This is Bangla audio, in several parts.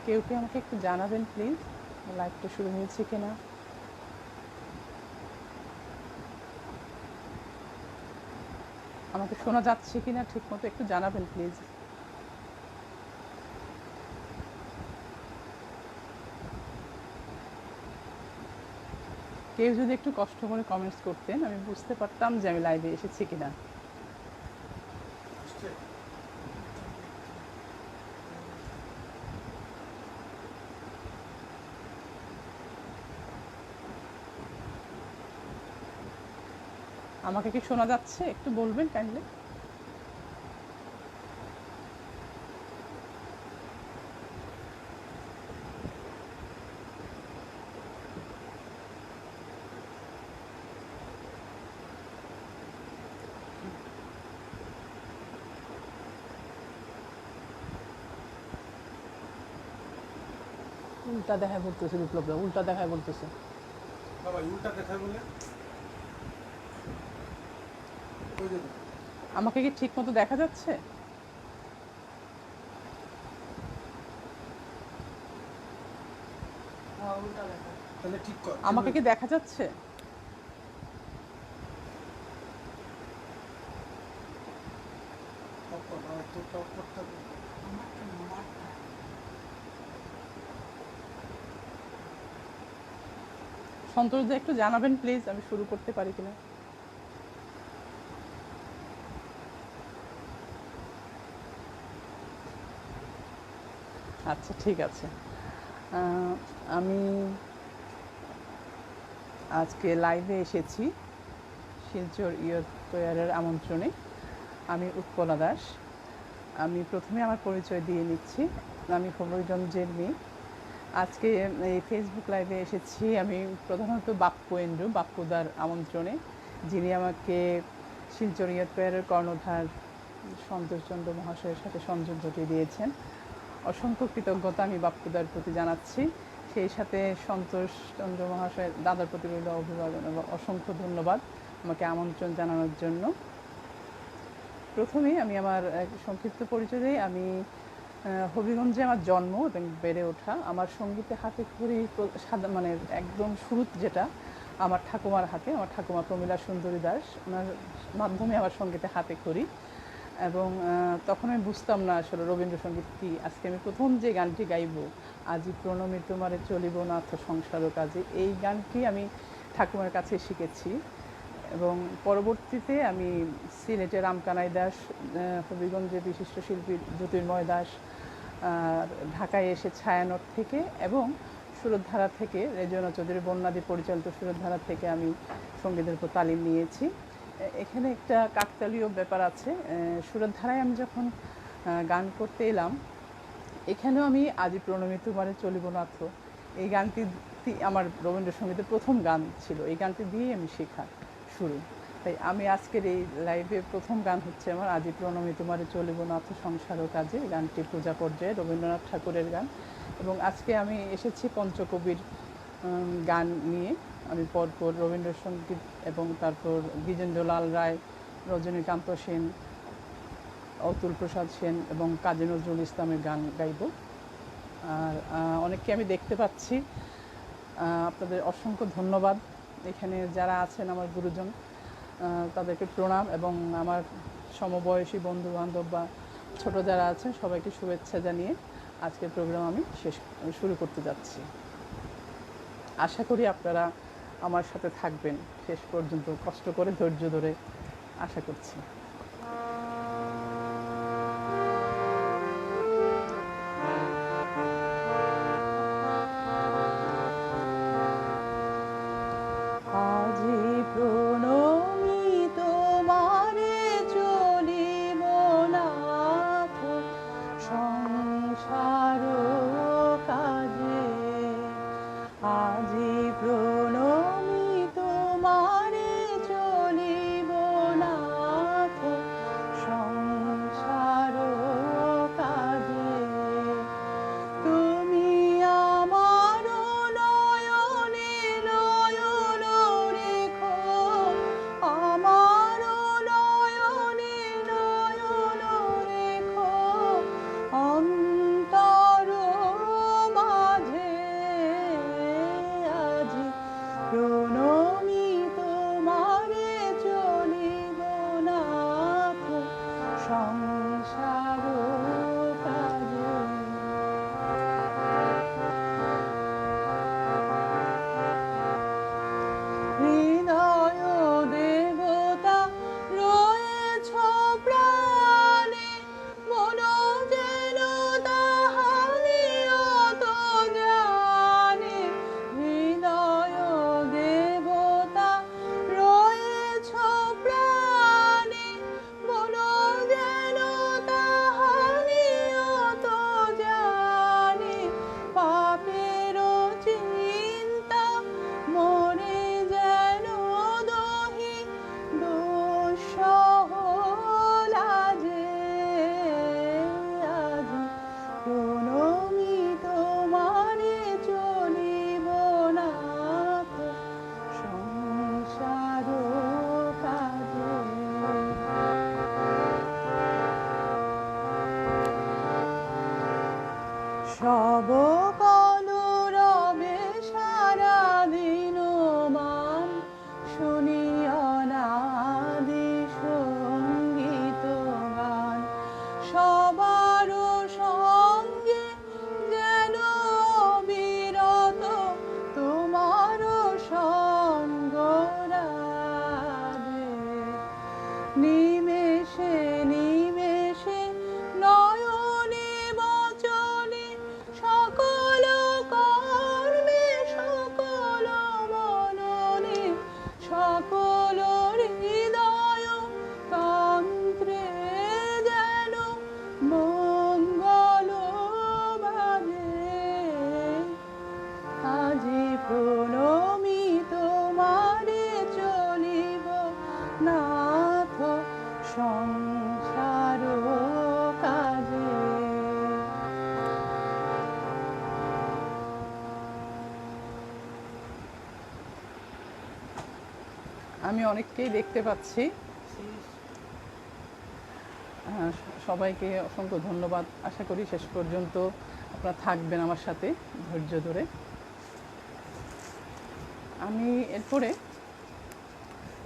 কেউ কি আমাকে একটু জানাবেন প্লিজ, লাইভটা শুরু হয়েছে কিনা। আমাকে শোনা যাচ্ছে কিনা ঠিক মতো একটু জানাবেন প্লিজ। কেউ যদি একটু কষ্ট করে কমেন্টস করতেন, আমি বুঝতে পারতাম যে আমি লাইভে এসেছি কিনা। আমাকে কি শোনা যাচ্ছে একটু বলবেন কাইন্ডলি। উল্টা দেখায় বলতেছে বিপ্লব, উল্টা দেখায় বলতেছে। বাবা উল্টা দেখায় বলে আমাকে কি ঠিক মতো দেখা যাচ্ছে? তাহলে ঠিক কর। আমাকে কি দেখা যাচ্ছে? সন্তোষদা একটু জানাবেন প্লিজ, আমি শুরু করতে পারি কিনা। আচ্ছা ঠিক আছে। আমি আজকে লাইভে এসেছি শিলচর ইয়ুথ ফেয়ারের আমন্ত্রণে। আমি উৎপলা দাস। আমি প্রথমে আমার পরিচয় দিয়ে নিচ্ছি। আমি হবিগঞ্জের মেয়ে। আজকে এই ফেসবুক লাইভে এসেছি আমি প্রধানত বাপ্পুদার আমন্ত্রণে, যিনি আমাকে শিলচর ইয়ুথ ফেয়ারের কর্ণধার সন্তোষচন্দ্র মহাশয়ের সাথে সংযোগ ঘটিয়ে দিয়েছেন। অসংখ্য কৃতজ্ঞতা আমি বাপ্পুদার প্রতি জানাচ্ছি। সেই সাথে সন্তোষচন্দ্র মহাশয়ের দাদার প্রতি রইল অভিবাদন এবং অসংখ্য ধন্যবাদ আমাকে আমন্ত্রণ জানানোর জন্য। প্রথমেই আমি আমার সংক্ষিপ্ত পরিচয় দিই। আমি হবিগঞ্জে আমার জন্ম এবং বেড়ে ওঠা। আমার সঙ্গীতে হাতে খড়ি মানে একদম শুরুতে যেটা আমার ঠাকুমার হাতে, আমার ঠাকুমা প্রমীলা সুন্দরী দাস, ওনার মাধ্যমে আমার সঙ্গীতে হাতে খড়ি। এবং তখন আমি বুঝতাম না আসলে রবীন্দ্রসঙ্গীত কী। আজকে আমি প্রথম যে গানটি গাইব, আজি প্রণমী তোমারে চলিব নাথ সংসার কাজে, এই গানটি আমি ঠাকুমার কাছে শিখেছি। এবং পরবর্তীতে আমি সিলেটের রামকানাই দাস, হবিগঞ্জের বিশিষ্ট শিল্পী জ্যোতির্ময় দাস, ঢাকায় এসে ছায়ানট থেকে এবং সুরধারা থেকে রেজনা চৌধুরী বন্যাদি পরিচালিত সুরধারা থেকে আমি সঙ্গীতের উপর তালিম নিয়েছি। এখানে একটা কাকতালীয় ব্যাপার আছে। সুরধারায় আমি যখন গান করতে এলাম, এখানেও আমি আজি প্রণমী তোমারে চলিব নাথ, এই গানটি আমার রবীন্দ্রসঙ্গীতের প্রথম গান ছিল। এই গানটি দিয়েই আমি শেখা শুরু। তাই আমি আজকের এই লাইভে প্রথম গান হচ্ছে আমার আজি প্রণমী তোমারে চলিব নাথ সংসার কাজে। গানটি পূজা পর্যায়ে রবীন্দ্রনাথ ঠাকুরের গান। এবং আজকে আমি এসেছি পঞ্চকবির গান নিয়ে। আমি পরপর রবীন্দ্রসঙ্গীত এবং তারপর দ্বিজেন্দ্রলাল রায়, রজনীকান্ত সেন, অতুল প্রসাদ সেন এবং কাজী নজরুল ইসলামের গান গাইব। আর অনেককে আমি দেখতে পাচ্ছি। আপনাদের অসংখ্য ধন্যবাদ। এখানে যারা আছেন আমার গুরুজন, তাদেরকে প্রণাম এবং আমার সমবয়সী বন্ধু বান্ধব বা ছোট যারা আছেন সবাইকে শুভেচ্ছা জানিয়ে আজকের প্রোগ্রাম আমি শুরু করতে যাচ্ছি। আশা করি আপনারা আমার সাথে থাকবেন শেষ পর্যন্ত, কষ্ট করে ধৈর্য ধরে, আশা করছি। আজি প্রণমী তোমারে চলিব নাথ সংসার কাজে, আজি প্রণমী তোমারে চলিব নাথ সব কলরবে সারাদিন মান শুনি অনাদি সঙ্গীত গান সবার সঙ্গে যেন বিরত তোমার সঙ্গ রাধে নিমেষে নিমেষে নয়নে বচনে সকল কর্মে সকল মননে সকল হৃদয় তন্ত্রে যেন মঙ্গল বাজে আজি প্রণমি তোমারে চলিব নাথ সংসার কাজে। আমি অনেককেই দেখতে পাচ্ছি, সবাইকে অসংখ্য ধন্যবাদ। আশা করি শেষ পর্যন্ত আপনারা থাকবেন আমার সাথে ধৈর্য ধরে। আমি এরপরে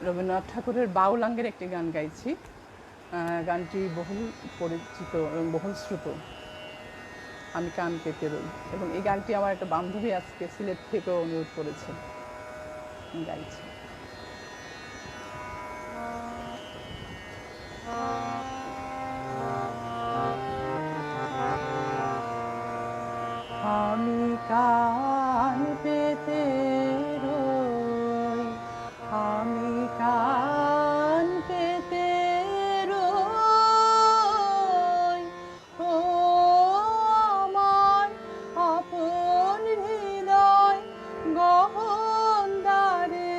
রবীন্দ্রনাথ ঠাকুরের বাউলাঙ্গের একটি গান গাইছি। গানটি বহুল পরিচিত এবং বহুল শ্রুত, আমি কান পেতে রই। এবং এই গানটি আমার একটা বান্ধবী আজকে সিলেট থেকেও অনুরোধ করেছে, আমি গাইছি। আমি কান পেতে রই, আমি কান পেতে রই, ও আমার আপন হৃদয় গহন দ্বারে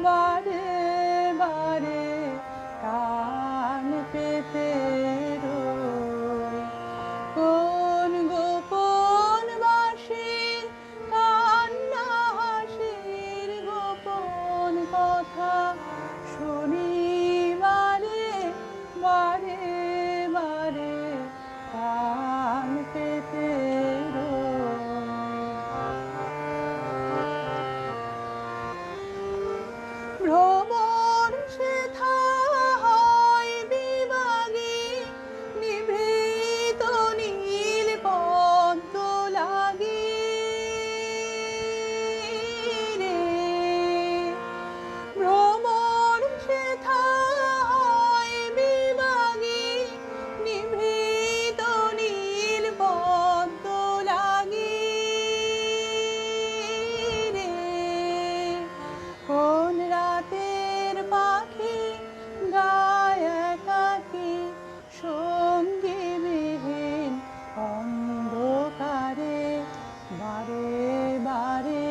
বারে বারে কান পেতে রই। কোন গোপন বাঁশির কান্না হাসির গোপন কথা শুনি বারে বারে বারে কান পেতে রই। ভ্রমণ সেথা হয় বিভাগী নিভৃত নীল পদ্ম লাগি রে। ভ্রমণ সেথা হয় বিভাগী নিভৃত নীল পদ্ম লাগি রে। কোন রাতের পাখি গায় একাকী সঙ্গী বিহীন অন্ধকারে বারে বারে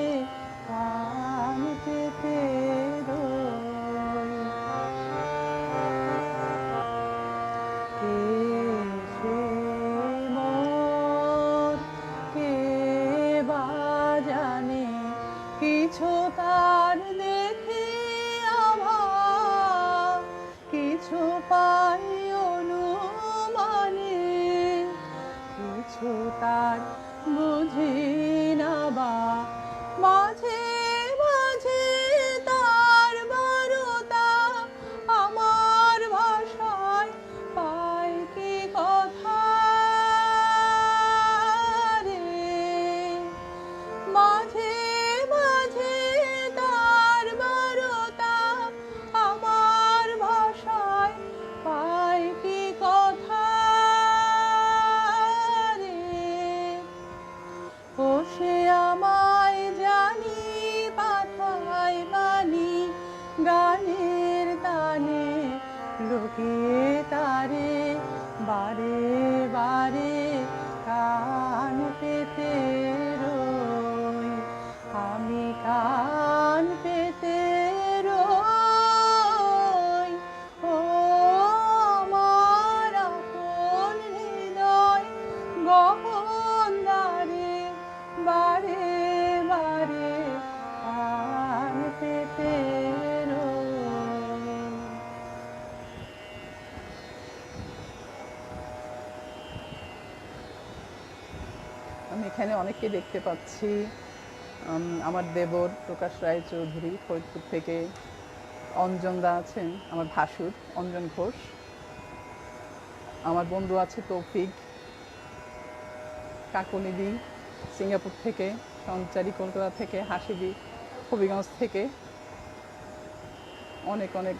কান পেতে রই। কে সে মোর, কে বা জানে কিছু তার দেখে আভাস, কিছু পাই অনুমানে, কিছু তার বুঝি না বা মাঝে মাঝে তার বারতা আমার ভাষায় পাই কি কথা রে। মাঝে মাঝে তার বারতা আমার ভাষায় পাই কি কথা রে। ও সে আমায় জানি পাঠায় বাণী গানের তানে লুকিয়ে তারে বারে বারে কান পেতে রই। আমি কান পেতে রই, ও আমার আপন হৃদয় গহন দ্বারে বারে বারে কান পেতে রই। এখানে অনেককে দেখতে পাচ্ছি। আমার দেবর প্রকাশ রায় চৌধুরী ফরিদপুর থেকে, অঞ্জনদা আছেন, আমার ভাসুর অঞ্জন ঘোষ, আমার বন্ধু আছে তৌফিক, কাকলিদি সিঙ্গাপুর থেকে, সঞ্চারী কলকাতা থেকে, হাসিদি হবিগঞ্জ থেকে। অনেক অনেক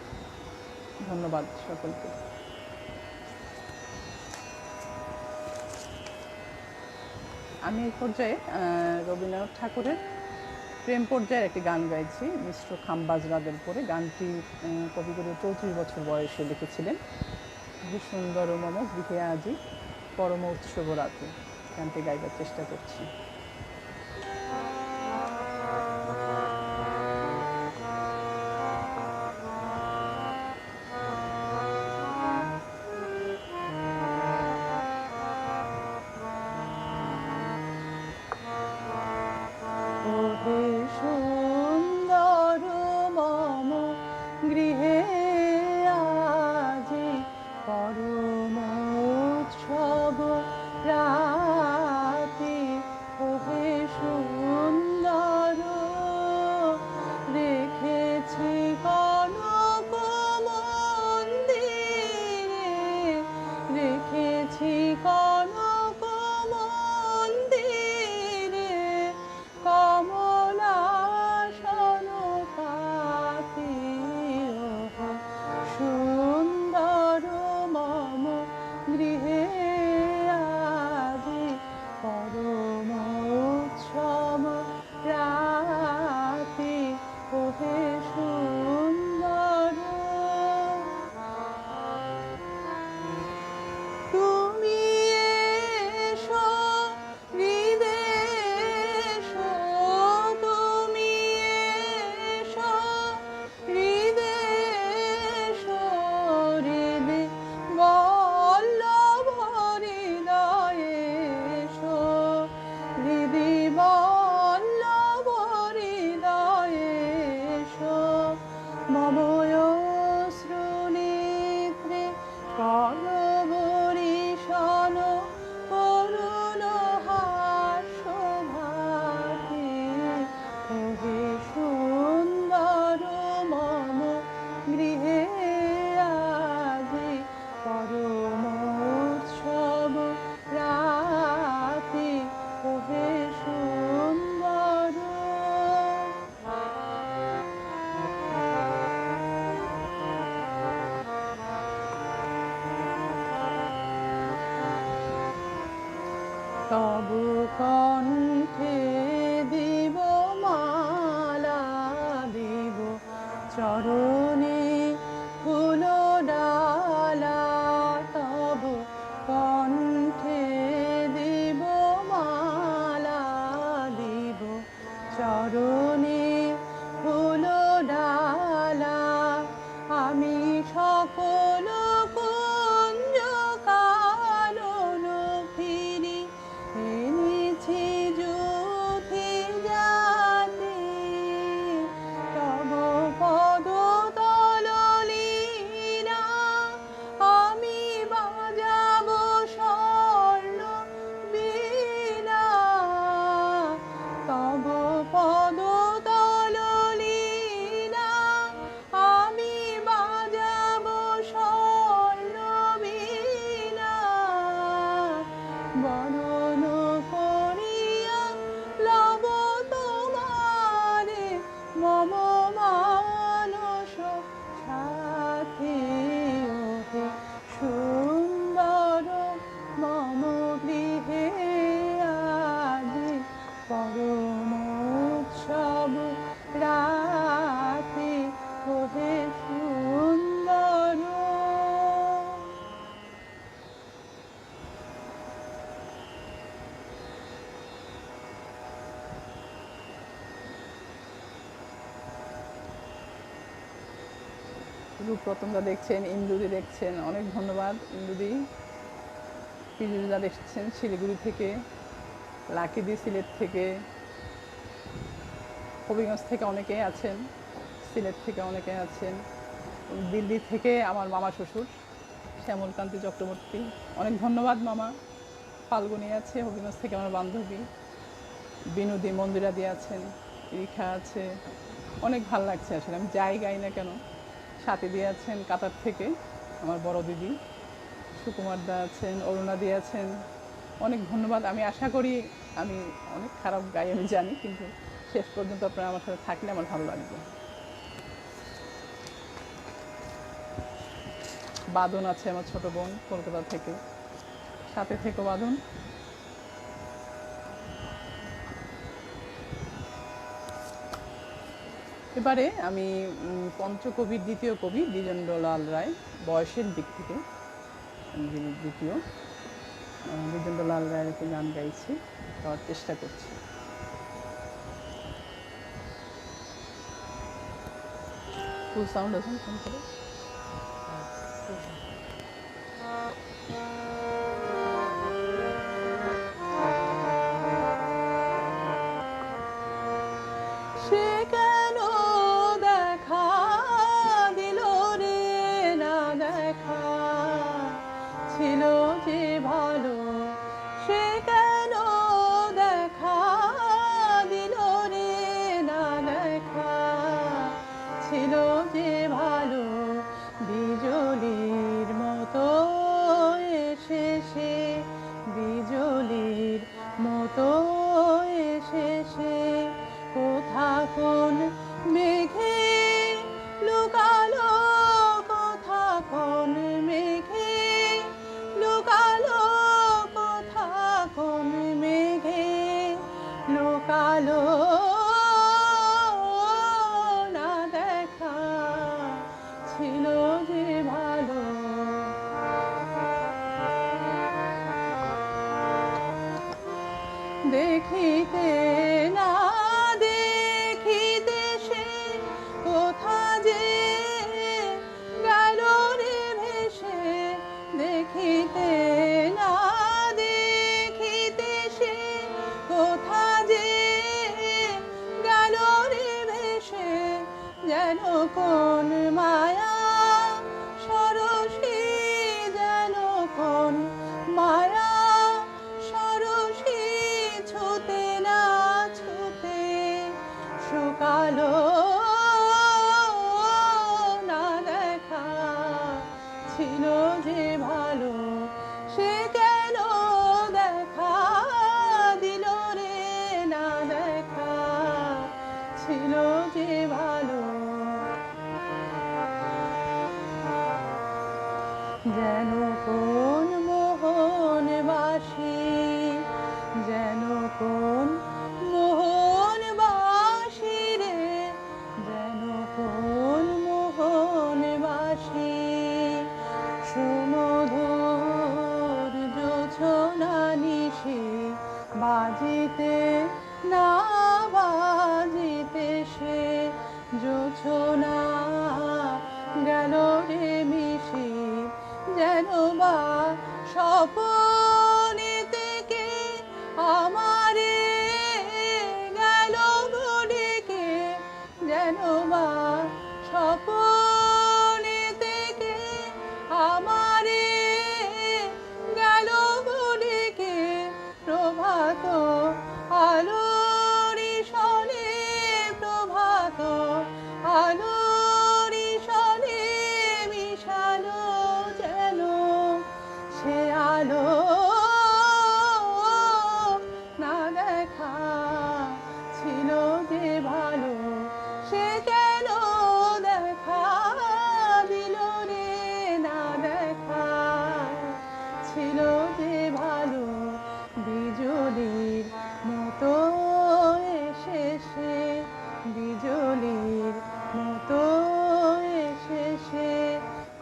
ধন্যবাদ সকলকে। আমি এই পর্যায়ে রবীন্দ্রনাথ ঠাকুরের প্রেম পর্যায়ের একটি গান গাইছি মিশ্র খাম্বাজ রাগের উপরে। গানটি কবিগুরু 34 বছর বয়সে লিখেছিলেন। খুব সুন্দর মম গৃহে আজি পরম উৎসব রাতে, গানটি গাইবার চেষ্টা করছি। ওহে সুন্দর মম গৃহে আজি পরম উৎসব রাতি, ওহে সুন্দর রেখেছি কনক মন্দিরে, রেখেছি কনক মন্দিরে কমলাসন পাতি, ওহে সুন্দর মম গৃহে আজি পরম উৎসব রাতি, ওহে সুন্দর তুমি এসো হৃদেশো, তুমি এসো হৃদেশো, হৃদে বল্লভ হৃদয়েশো, হৃদি বল্লভ হৃদয়েশো, মময় শ্রুনেত্রে করবরিশন করুণ হাস্যভাতি, ওহে সুন্দর মম গৃহে আজি পরম উৎসব রাতি, ওহে সুন্দর। তবু কণ্ঠে দিব মালা, দিব চরণে ফুল ডালা, তবু কণ্ঠে দিব মালা, দিব চরণে ফুল ডালা, আমি সকল কুঞ্জ কানন ফিরি এনেছি যুথি জাতি, তব পদ তল লীলা আমি বাজাব স্বর্ণ বীণা, তব পদ তল লীলা আমি বাজাব স্বর্ণ বীণা, বরণ করিয়া লব তোমারে মম মানস সাথী, ওহে সুন্দর মম গৃহে আজি পরম উৎসব রাতি, ওহে সুন্দর। রূপরতনদা দেখছেন, ইন্দুদি দেখছেন, অনেক ধন্যবাদ ইন্দুদি। পিজুদা দেখছেন শিলিগুড়ি থেকে, লাকিদি সিলেট থেকে, হবিগঞ্জ থেকে অনেকে আছেন, সিলেট থেকে অনেকে আছেন, দিল্লি থেকে আমার মামা শ্বশুর শ্যামলকান্তি চক্রবর্তী, অনেক ধন্যবাদ মামা। ফাল্গুনি আছে হবিগঞ্জ থেকে আমার বান্ধবী, বিনোদী মন্দিরা দিয়ে আছেন, রিখা আছে, অনেক ভাল লাগছে আসলে। আমি যাই গাই না কেন, সাথে দিয়ে আছেন কাতার থেকে আমার বড় দিদি, সুকুমার দা আছেন, অরুণা দিয়ে আছেন, অনেক ধন্যবাদ। আমি আশা করি আমি অনেক খারাপ গাই আমি জানি, কিন্তু শেষ পর্যন্ত আপনারা আমার সাথে থাকলে আমার ভালো লাগবে। বাদন আছে আমার ছোট বোন কলকাতা থেকে, সাথে থেকে বাদন। এবারে আমি পঞ্চকবির দ্বিতীয় কবি দ্বিজেন্দ্রলাল রায়, বয়সের দিক থেকে যিনি দ্বিতীয়, দ্বিজেন্দ্রলাল রায়ের একটি গান গাইছি, গাওয়ার চেষ্টা করছি। ফুল সাউন্ড আছে ফোন করে। সে কেন দেখা দিল রে, না দেখা ছিল যে ভালো, সে কেন দেখা দিল রে, না দেখা ছিল যে ভালো, বিজলির মতো এসে সে, বিজলির মতো এসে সে কোথা কোন মেঘে লুকালো, কোথা কোন মেঘে লুকালো, কোথা কোন মেঘে লুকালো, না দেখা ছিল যে ভালো। দেখিতে না দেখিতে সে কোথা যে গেল রে ভেসে, দেখিতে না দেখিতে সে কোথা যে গেল রে ভেসে, যেন কোন মায়া সরসী, যেন কোন মায়া সরসী, ছুতে না ছুতে শুকালো, না দেখা ছিল যে ভালো, সে কেন দেখা দিল রে, না দেখা ছিল যে ভালো। যেন কোন মোহনবাসী, যেন কোন মোহনবাসী রে, যেন কোন মোহনবাসী, সুমধুর জোছনা নিশি বাজিতে না বাজিতে সে জোছনা গেল রে মিশি, যেন বা স্বপনে থেকে আমারে গেল ডেকে, যেন বা স্বপনে থেকে আমারে গেল ডেকে, প্রভাত আলোর সনে, প্রভাত আলোর সনে মিশালো যেন সে আলো, না দেখা ছিল যে ভালো, সে কেন দেখা দিল রে, না দেখা ছিল যে ভালো, বিজলির মতো এসে সে, বিজলির মতো এসে সে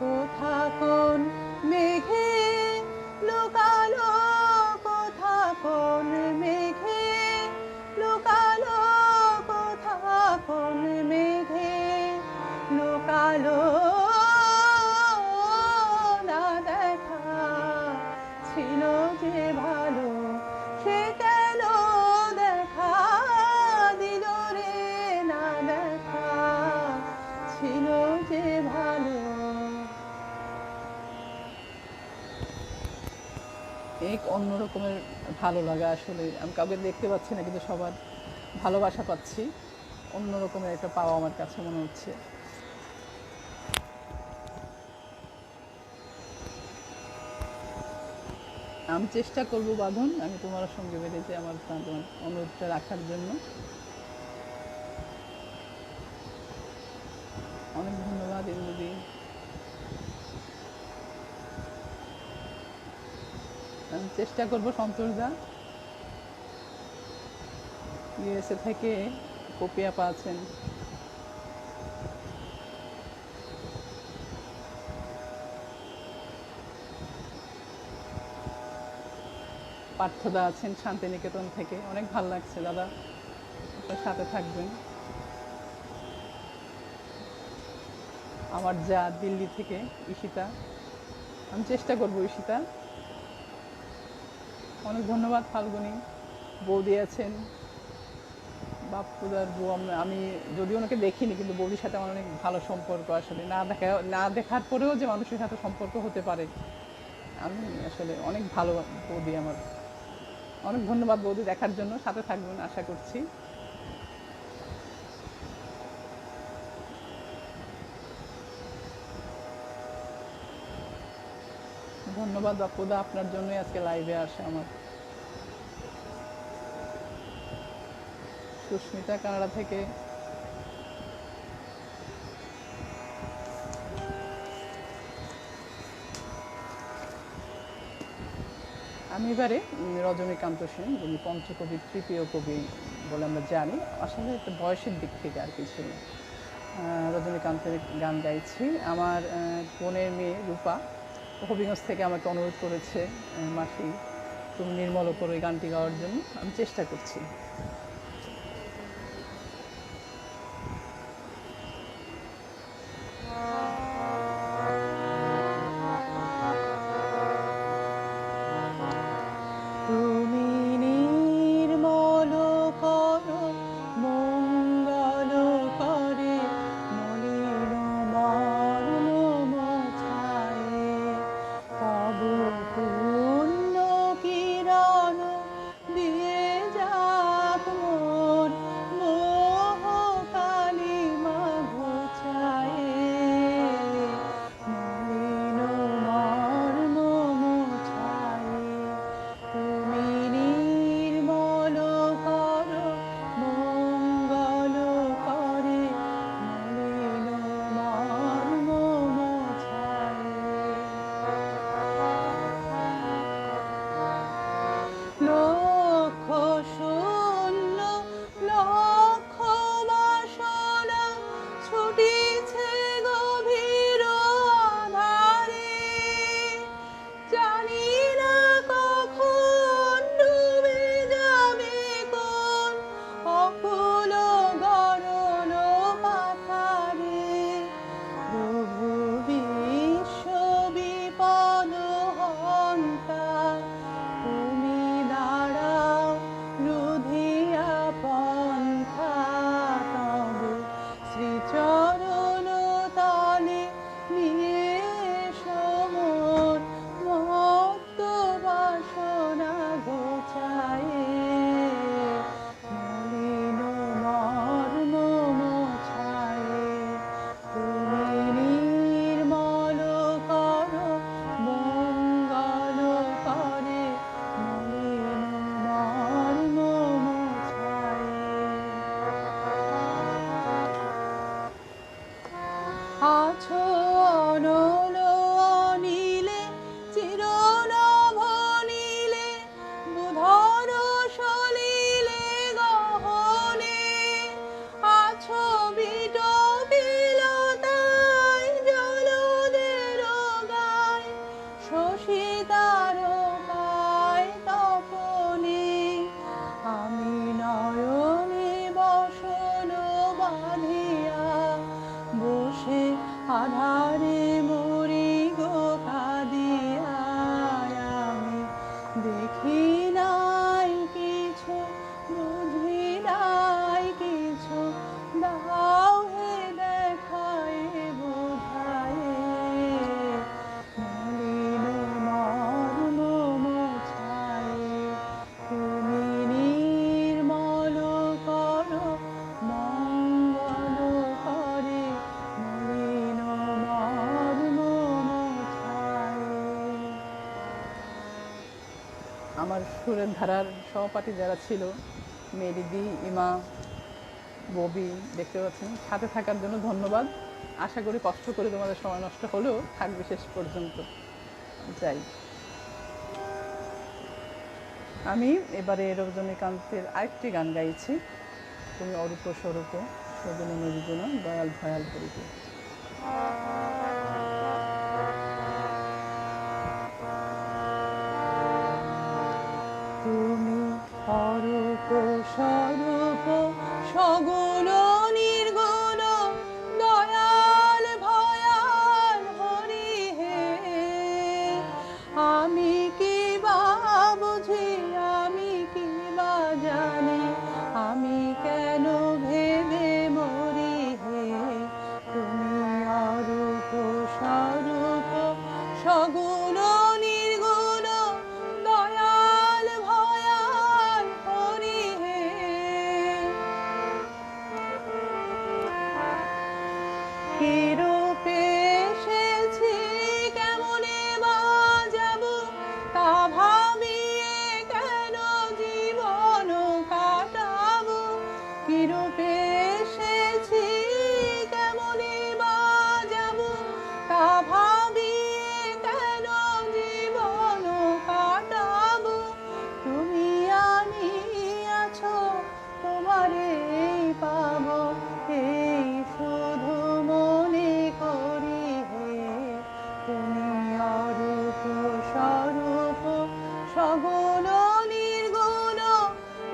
কোথা কোন মেঘে লুকালো, কোথা কোন মেঘে লুকালো, কোথা কোন মেঘে লুকালো, না দেখা ছিল যে ভালো, সে কেন দেখা দিল রে, না দেখা ছিল যে ভালো। এক অন্য রকমের ভালো লাগা। আসলে আমি কাউকে দেখতে পাচ্ছি না, কিন্তু সবার ভালোবাসা পাচ্ছি। অন্য রকমের একটা পাওয়া আমার কাছে মনে হচ্ছে। আমি চেষ্টা করব বাঁধন, আমি তোমার সঙ্গে বেরিয়েছি আমার তোমার অনুরোধটা রাখার জন্য। অনেক ধন্যবাদ ইন্দুদি। আমি চেষ্টা করব সন্তোষদা। ইউএসএ থেকে কপিয়া পাচ্ছেন। পার্থদা আছেন শান্তিনিকেতন থেকে। অনেক ভালো লাগছে দাদা, আপনার সাথে থাকবেন। আমার যা দিল্লি থেকে ঈশিতা, আমি চেষ্টা করবো ঈশিতা। অনেক ধন্যবাদ ফাল্গুনি। বৌদি আছেন, বাপুদার বউ। আমি যদিও ওনাকে দেখিনি, কিন্তু বৌদির সাথে আমার অনেক ভালো সম্পর্ক। আসলে না দেখার পরেও যে মানুষের সাথে সম্পর্ক হতে পারে, আমি আসলে অনেক ভালো বৌদি আমার। অনেক ধন্যবাদ বৌদি, দেখার জন্য। সাথে থাকবেন আশা করছি। ধন্যবাদ বাপুদা, আপনার জন্যই আজকে লাইভে আসে আমার। সুস্মিতা কানাডা থেকে। আমি এবারে রজনীকান্ত সেন, যিনি পঞ্চকবির তৃতীয় কবি বলে আমরা জানি। আসলে একটা বয়সের দিক থেকে আর কিছু না। রজনীকান্তের গান গাইছি। আমার বোনের মেয়ে রূপা হবিগঞ্জ থেকে আমাকে অনুরোধ করেছে, মাসি তুমি নির্মল করো এই গানটি গাওয়ার জন্য। আমি চেষ্টা করছি। তুমি নির্মল করো, মঙ্গল করে, মলিন মর্ম মোছায়ে। তব পুণ্য কিরণ দিয়ে যাক মোর মোহ কালিমা ঘোচায়ে। মলিন মর্ম মোছায়ে। তুমি নির্মল করো, মঙ্গল করে, মলিন মর্ম মোছায়ে। লক্ষ শূন্য লক্ষ বাসনা ছুটিছে গভীর আধারে। জানি না কখন ডুবে যাবে কোন অকুল গরল পাথারে। প্রভু বিশ্ব বিপদ হন্তা, তুমি দাঁড়াও রুধিয়া পন্থা। তব শ্রীচরণ তলে নিয়ে সমর মত্ত বাসনা ঘোচায়ে। মলিন মর্ম মোছায়ে। তুমি নির্মল করো, মঙ্গল করে, মলিন মর্ম মোছায়ে। আছো অনল অনিলে, চিরনভ নীলে, বুধর সলিলে গহনে। আছো বিট বিলতায়, জলদের গায়, শশী তারকায় তপনে। আমি নয়নে বসন বাঁধিয়া বসে আধারে মরি গো কাঁদিয়া। আমি দেখি নাই কিছু, বুঝি নাই কিছু, দাও হে দেখায় বোঝায়ে। মলিন মর্ম মোছায়ে। আমার সুরের ধারার সহপাঠী যারা ছিল, মেরিদি, ইমা, ববি, দেখতে পাচ্ছেন, সাথে থাকার জন্য ধন্যবাদ। আশা করি কষ্ট করে তোমাদের সময় নষ্ট হলেও থাকবে শেষ পর্যন্ত। যাই, আমি এবারে রজনীকান্তের আরেকটি গান গাইছি, তুমি অরূপ স্বরূপ সগুণ নির্গুণ দয়াল ভয়াল করিতে। তুমি অরূপ স্বরূপ সগুণ নির্গুণ দয়াল ভয়াল হরি হে, আমি কি বা বুঝি, আমি কি বা জানি, আমি কেন ভেবে মরি হে। তুমি অরূপ স্বরূপ সগুণ নির্গুণ দয়াল ভয়াল হরি হে। কি রূপে এসেছি, কেমনে বা যাব, তা ভাবিয়ে কেন জীবন কাটাবো। কি রূপে এসেছি, কেমনে বা যাব, তা ভাবিয়ে কেন জীবন কাটাবো। তুমি আনিয়াছো, তোমারে পাবো, এই শুধু মনে করি হে। তুমি অরূপ স্বরূপ সগুণ নির্গুণ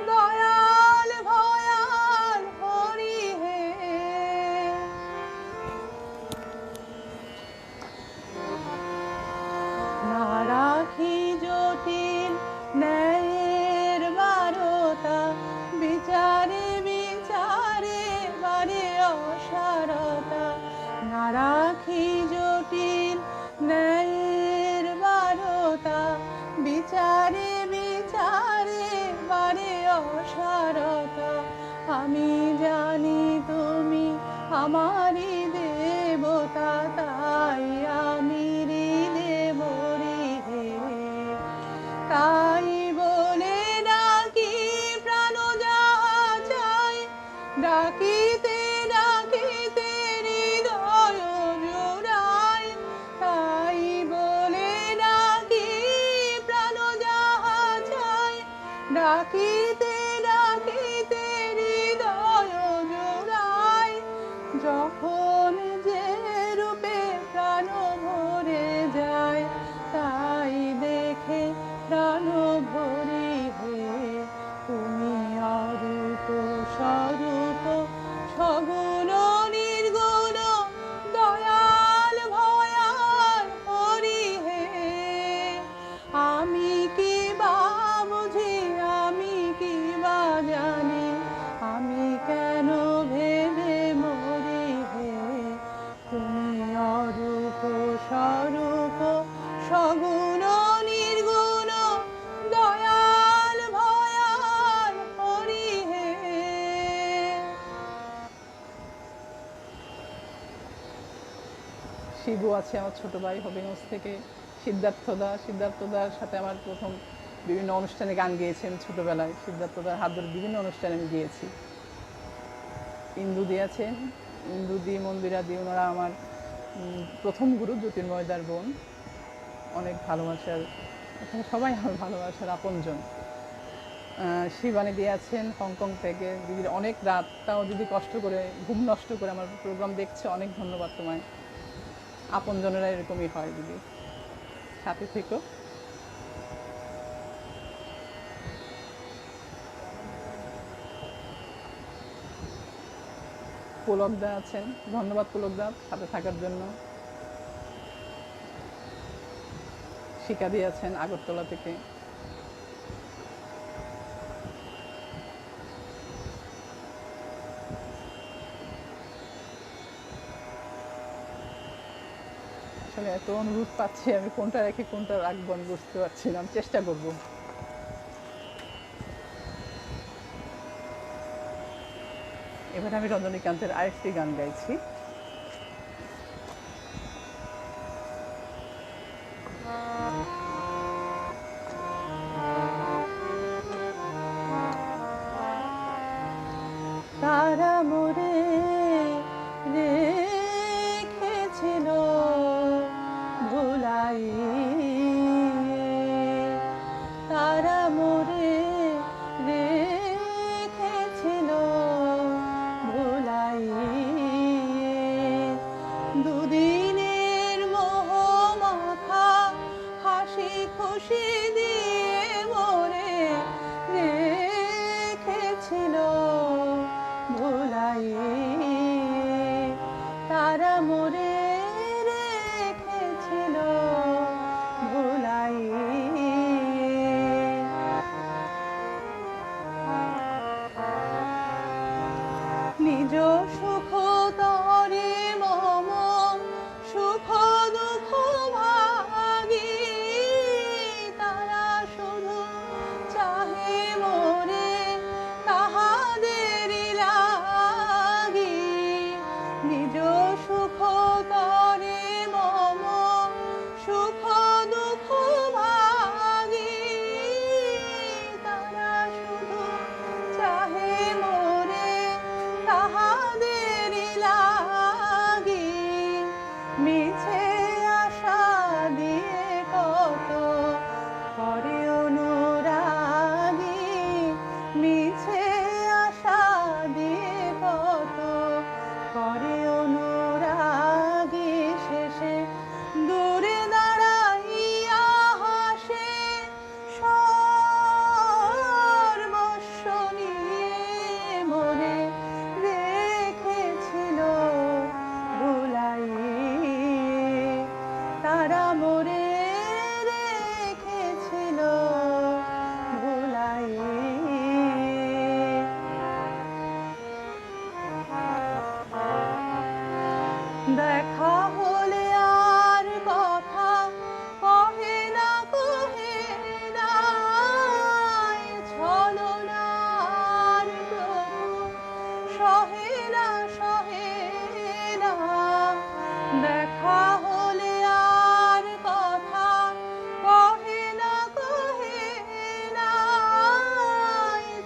দয়াল ভয়াল হরি হে। না রাখি জটিল ন্যায়ের বারতা, বিচারে বিচারে বারে অসারতা। না রাখি জটিল ন্যায়ের বারতা, বিচারে বিচারে বারে অসারতা। আমি জানি তুমি আমারই দেবতা, তাই আমি হৃদে মরি হে। তাই বলে ডাকি প্রাণ যাহা চাই, ডাকিতে ডাকিতে হৃদয় জুড়াই। তাই বলে ডাকি প্রাণ যাহা চাই, ডাকিতে ডাকিতে হৃদয় জুড়াই। যখন যে রূপে প্রাণ ভরে যায়, তাই দেখে প্রাণ ভরি হে। তুমি অরূপ স্বরূপ সগুণ নির্গুণ দয়াল ভয়াল হরি হে। আমি কি বা বুঝি, আমি কি বা জানি, আমি কেন ভেবে মরি হে। তুমি অরূপ স্বরূপ সগুণ নির্গুণ দয়াল ভয়াল হরি হে। শিবু আছে আমার ছোট ভাই হবিগঞ্জ থেকে, সিদ্ধার্থদার সাথে আমার প্রথম বিভিন্ন অনুষ্ঠানে গান গেয়েছি আমি ছোটোবেলায়। সিদ্ধার্থদার হাত ধরে বিভিন্ন অনুষ্ঠানে আমি গিয়েছি। ইন্দুদি আছেন, ইন্দুদি, মন্দিরাদি, ওনারা আমার প্রথম গুরু, জ্যোতির্ময়দার বোন। অনেক ভালোবাসার, এখানে সবাই আমার ভালোবাসার আপনজন। শিবানী দিয়ে আছেন হংকং থেকে। দিদির অনেক রাত, তাও দিদি কষ্ট করে ঘুম নষ্ট করে আমার প্রোগ্রাম দেখছে, অনেক ধন্যবাদ তোমায়। আপনজনেরা এরকমই হয় দিদি, সাথে থেকো। পুলকদা আছেন, ধন্যবাদ পুলকদা সাথে থাকার জন্য। শিকাদি আছেন আগরতলা থেকে। আসলে এত অনুরোধ পাচ্ছি, আমি কোনটা রেখে কোনটা রাখবো আমি বুঝতে পারছি না, আমি চেষ্টা করব। এবার আমি রজনীকান্তের আরেকটি গান গাইছি। মোরে রেখেছিল ভুলাই। নিজ সুখ তরে মম সুখ দুঃখ ভাগি, তারা শুধু চাহে মোরে তাহাদেরই লাগি। নিজ সুখ তরে মম সুখ দুঃখ ভাগি, তারা শুধু চাহে মোরে তাহাদেরই লাগি। মিছে আশা দিয়ে কত করে অনুরাগী, মিছে আশা দিয়ে কত করে অনুরাগী। শেষে দূরে দাঁড়াইয়া হাসে সর্বস্ব নিয়ে মোরে রেখেছিল ভুলাই। তারা মোরে রেখেছিল ভুলাই। দেখা হলে আর কথা কহে না কহে না, ছলনার প্রভু সহে না সহে না। দেখা হলে আর কথা কহে না কহে না,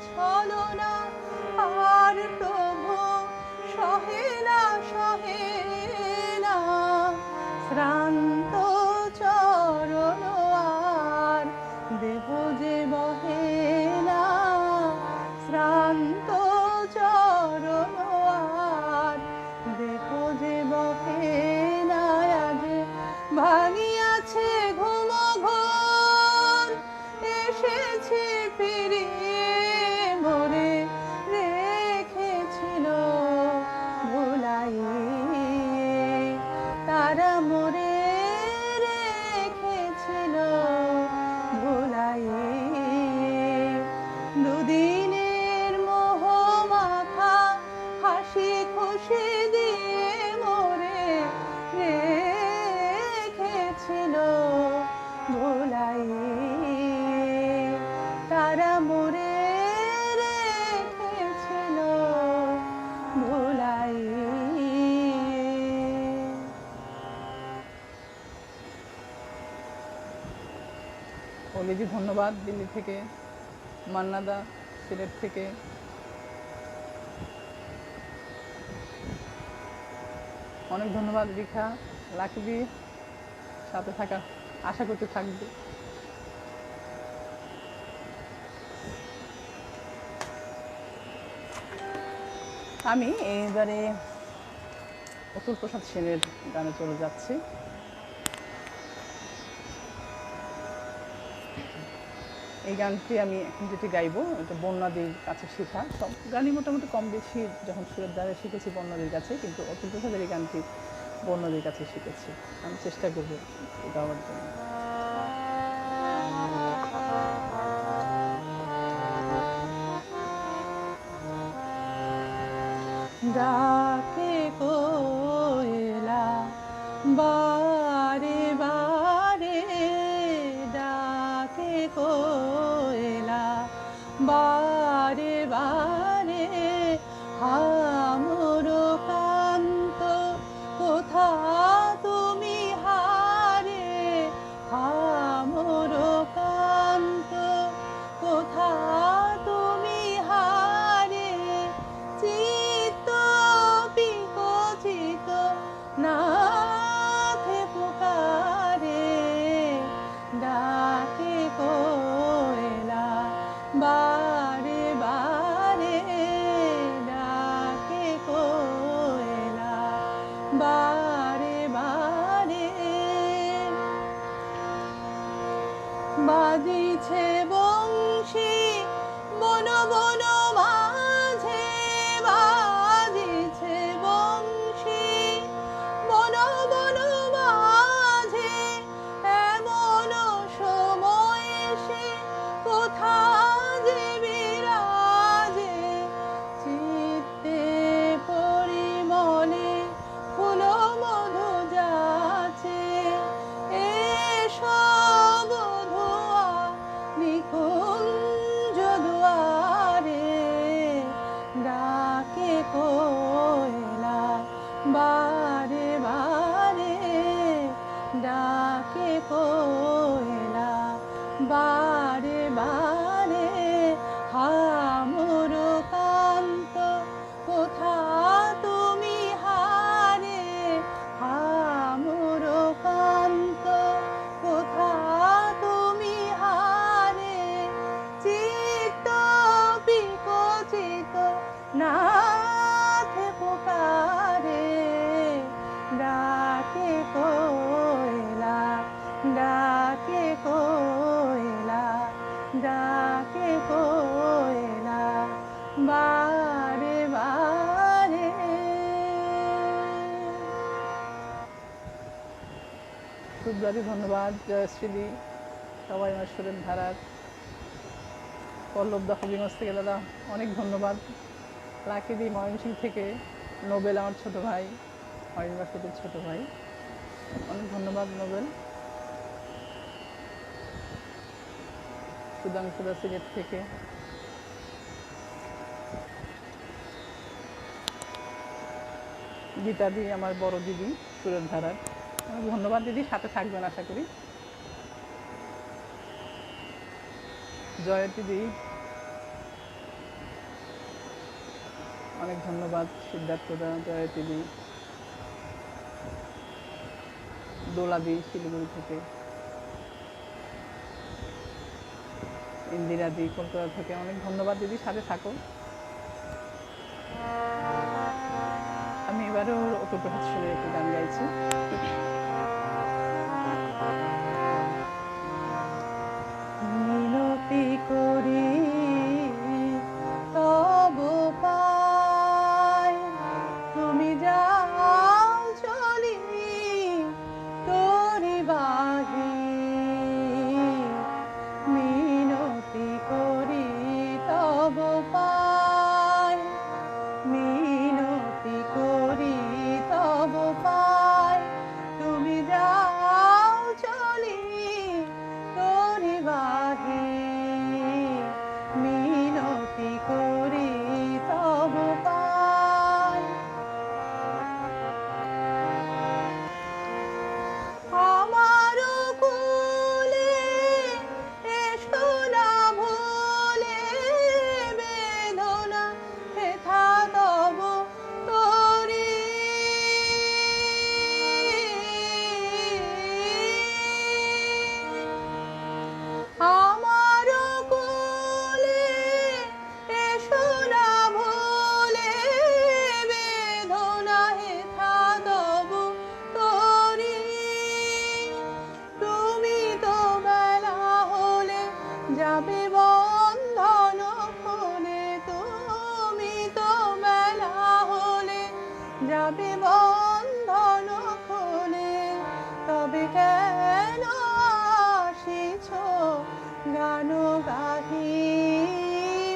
ছলনা আর প্রভু সহে না সহে না। শ্রান্ত চরণ আর দেহ যে বহে না, শ্রান্ত চরণ আর দেহ যে বহে না। আজ ভাঙিয়াছে ঘুম ঘোর, এসেছি ফিরিয়ে মোরে রেখেছিল ভুলাই। তারা মোরে রেখেছিল ভুলাই। দুদিনের মোহ মাখা হাসি খুশি দিয়ে মোরে রেখেছিল ভুলাই। তারা মোরে রেখেছিল ভুলাই। অলিজি ধন্যবাদ দিল্লি থেকে, মান্নাদা সিলেট থেকে, অনেক ধন্যবাদ রিখা, লাকিবি সাথে থাকা আশা করতে থাকবে। আমি এবারে অতুল প্রসাদ সেনের গানে চলে যাচ্ছি। এই গানটি আমি এখন যেটি গাইবো এটা বন্যাদির কাছে শেখা। সব গানই মোটামুটি কম বেশি যখন সুরের দ্বারা শিখেছি বন্যাদির কাছে, কিন্তু অতুল প্রসাদের এই গানটি বন্যাদির কাছে শিখেছি। আমি চেষ্টা করবো গাওয়ার জন্য। ডাকে কোয়েলা বারে বারে, ডাকে কোয়েলা বারে বারে, আমর কান্ত কোথা তুমি হারে, আমর কান্ত কোথা তুমি হারে। চিত্ত বিকচিত নাথে পুকারে, ডাকে কোয়েলা বারে বারে, ডাকে কোয়েলা বারে বারে। বাজিছে বংশী বন বন মাঝে, বাজিছে বংশী বারে বারে ডাকে কোয়েলা, বারে বারে হামর কান্ত, কোথা তুমি হারে হামর কান্ত, কোথা তুমি হারে চিত্ত বিকচিত নাথে পুকারে, ডাকে কোয়েলা, ডাকে কোয়েলা, ডাকে কোয়েলা, বারে বারে। খুবই ধন্যবাদ জয়শ্রীদি, সবাই আমার সুরের ধারার। পল্লবদা হবিগঞ্জ থেকে দাদা অনেক ধন্যবাদ। লাকিদি ময়মনসিংহ থেকে, নোবেল আমার ছোট ভাই, ইউনিভার্সিটির ছোট ভাই, অনেক ধন্যবাদ নোবেল। সুদাংশুদা সিলেট থেকে, গীতাদি আমার বড় দিদি সুরের ধারার, অনেক ধন্যবাদ দিদি, সাথে থাকবেন আশা করি। জয়তী দি অনেক ধন্যবাদ, সিদ্ধার্থদা, জয়তী দি, দোলাদি শিলিগুড়ি থেকে, ইন্দিরাদি কলকাতা থেকে, অনেক ধন্যবাদ দিদি, সাথে থাকো। আমি এবারও অতুপ্রহাত সুরে একটু গান গাইছি। মিনতি করি তব পায়, তুমি যাও চলি তোরি বাহি, মিনতি করি তব পায়, মিনতি করি তব পায়, তুমি যাও চলি তোরি বাহি, মিনতি করি তব পায়। আমার কুলে এসো না ভুলে, বেদনা হেথা তব তোরি, আমার কুলে এসো না ভুলে, বেদনা হেথা তব তোরি, তুমি তো বেলা হলে যাবে বন্ধন খুলে, তুমি তো বেলা হলে যাবে বন্ধন খুলে, তবে কেন আসিছ গান গাহি,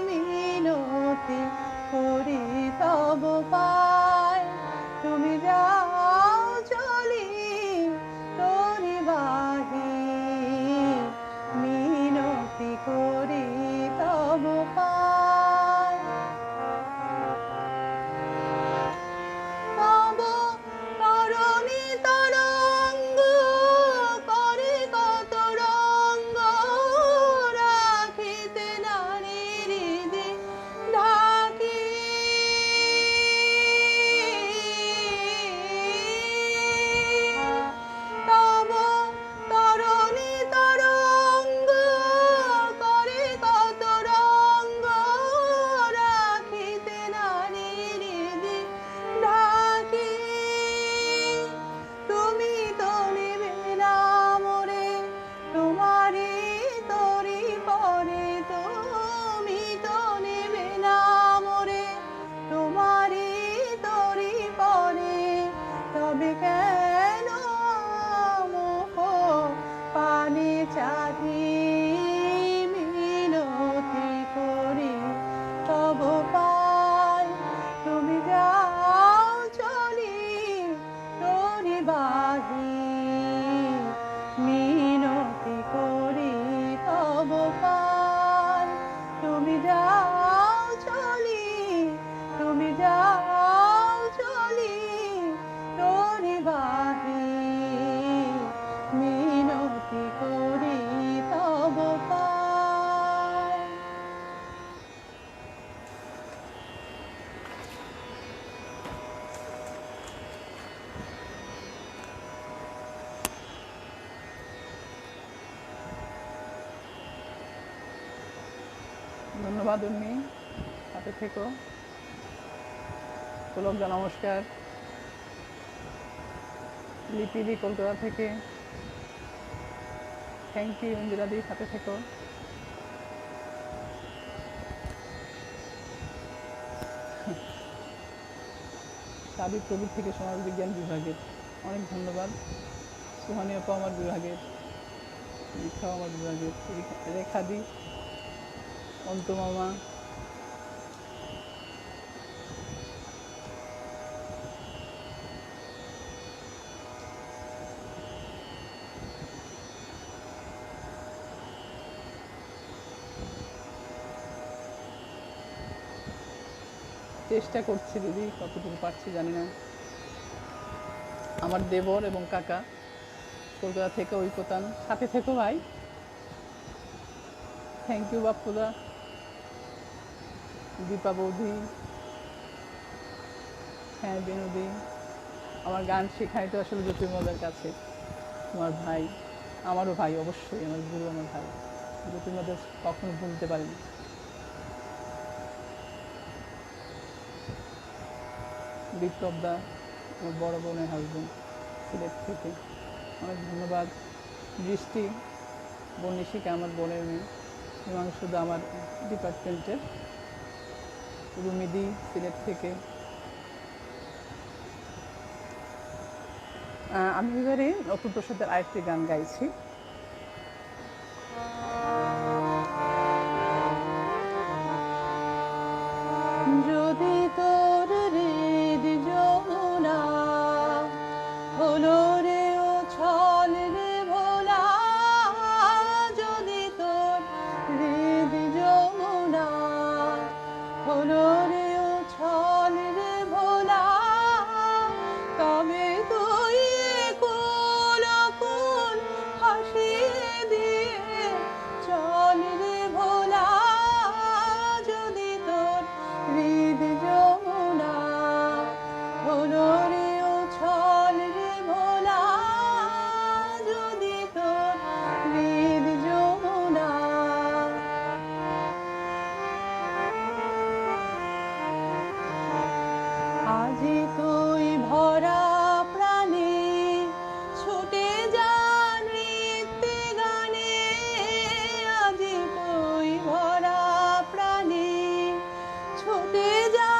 মিনতি করি তব পায়, তুমি যাও চলি তোরি বাহি, মিনতি করি তব পায়। তব তরণী তরঙ্গ করে কত রঙ্গ, রাখিতে নারীর হৃদে ঢাকি, তব তরণী তরঙ্গ করে কত রঙ্গ, রাখিতে নারীর হৃদে ঢাকি, তুমি তো নেবে না মোরে তোমারি তোরি পরে, তুমি তো নেবে না মোরে তোমারি তোরি পরে, তবে কেন মুখ পানে চাহি, মিনতি করি তব পায়, তুমি যাও চলি তোরি বাহি, মিনতি করি তব পায়, তুমি যাও চলি, তুমি যাও চলি বাহি মিনতি করি তব পায়। ধন্যবাদ উর্মি, সাথে থেকো। পুলকদা নমস্কার। লিপিদি কলকাতা থেকে, থ্যাংক ইউ ইন্দিরাদি, সাথে থেকো। সাবিক প্রবীর থেকে সমাজ বিজ্ঞান বিভাগের, অনেক ধন্যবাদ। সুহানি আপা আমার বিভাগের, দীক্ষাও আমার বিভাগের, রেখাদি, অন্তু মামা, চেষ্টা করছি দিদি, কতটুকু পারছি জানি না। আমার দেবর এবং কাকা কলকাতা থেকে ঐকতান, সাথে থেকো ভাই। থ্যাংক ইউ বাপ্পুদা, দীপা বৌদি, হ্যাঁ বিনোদি। আমার গান শেখায় তো আসলে জ্যোতির্মদের কাছে, তোমার ভাই, আমারও ভাই, অবশ্যই আমার গুরু, আমার ভাই। জ্যোতির্মদের কখনো ভুলতে পারিনি। বিপ্লবদা আমার বড় বোনের হাজবেন্ড, সিলেট থেকে, অনেক ধন্যবাদ। বৃষ্টি, বনিশিকা আমার বোনের মেয়ে, হিমাংশুদা আমার ডিপার্টমেন্টের, রুমিদি সিলেট থেকে। আমি এবারে অতুল প্রসাদের আরেকটি গান গাইছি। যদি তোর হৃদ যমুনা হলো রে ও ছল রে ভোলা, যদি তোর হৃদ যমুনা হলো রে ও ছল রে ভোলা, তবে তুই কুল কুল হাসিয়ে দিয়ে চল রে ভোলা, যদি তোর হৃদ যমুনা হলো রে ও ছল রে ভোলা, যদি তোর হৃদ যমুনা। আজি তুই ভরা প্রাণে ছুটে যা নৃত্যে গানে, আজি তুই ভরা প্রাণে ছুটে যা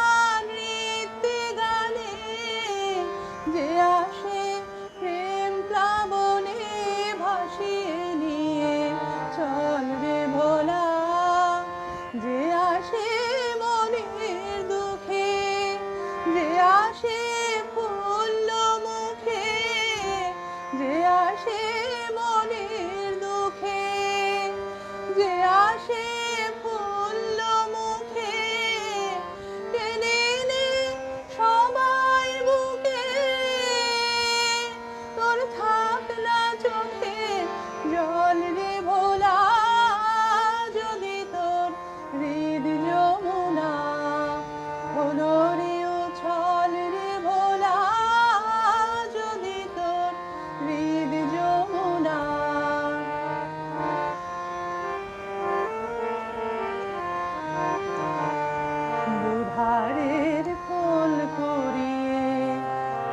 নৃত্যে গানে, যে আসে প্রেম প্লাবনে ভাসিয়ে নিয়ে চল রে ভোলা, যে আসে মনের দুঃখে, যে আসে ফুল্ল মুখে, যে আসে মনের দুঃখে, যে আসে ফুল্ল মুখে, টেনে নে সবাই বুকে, তোর থাক না চোখে জল রে ভোলা, যদি তোর হৃদ যমুনা হলো রে ও ছল রে ভোলা, যদি তোর হৃদ যমুনা। দুধারের কোল করিয়ে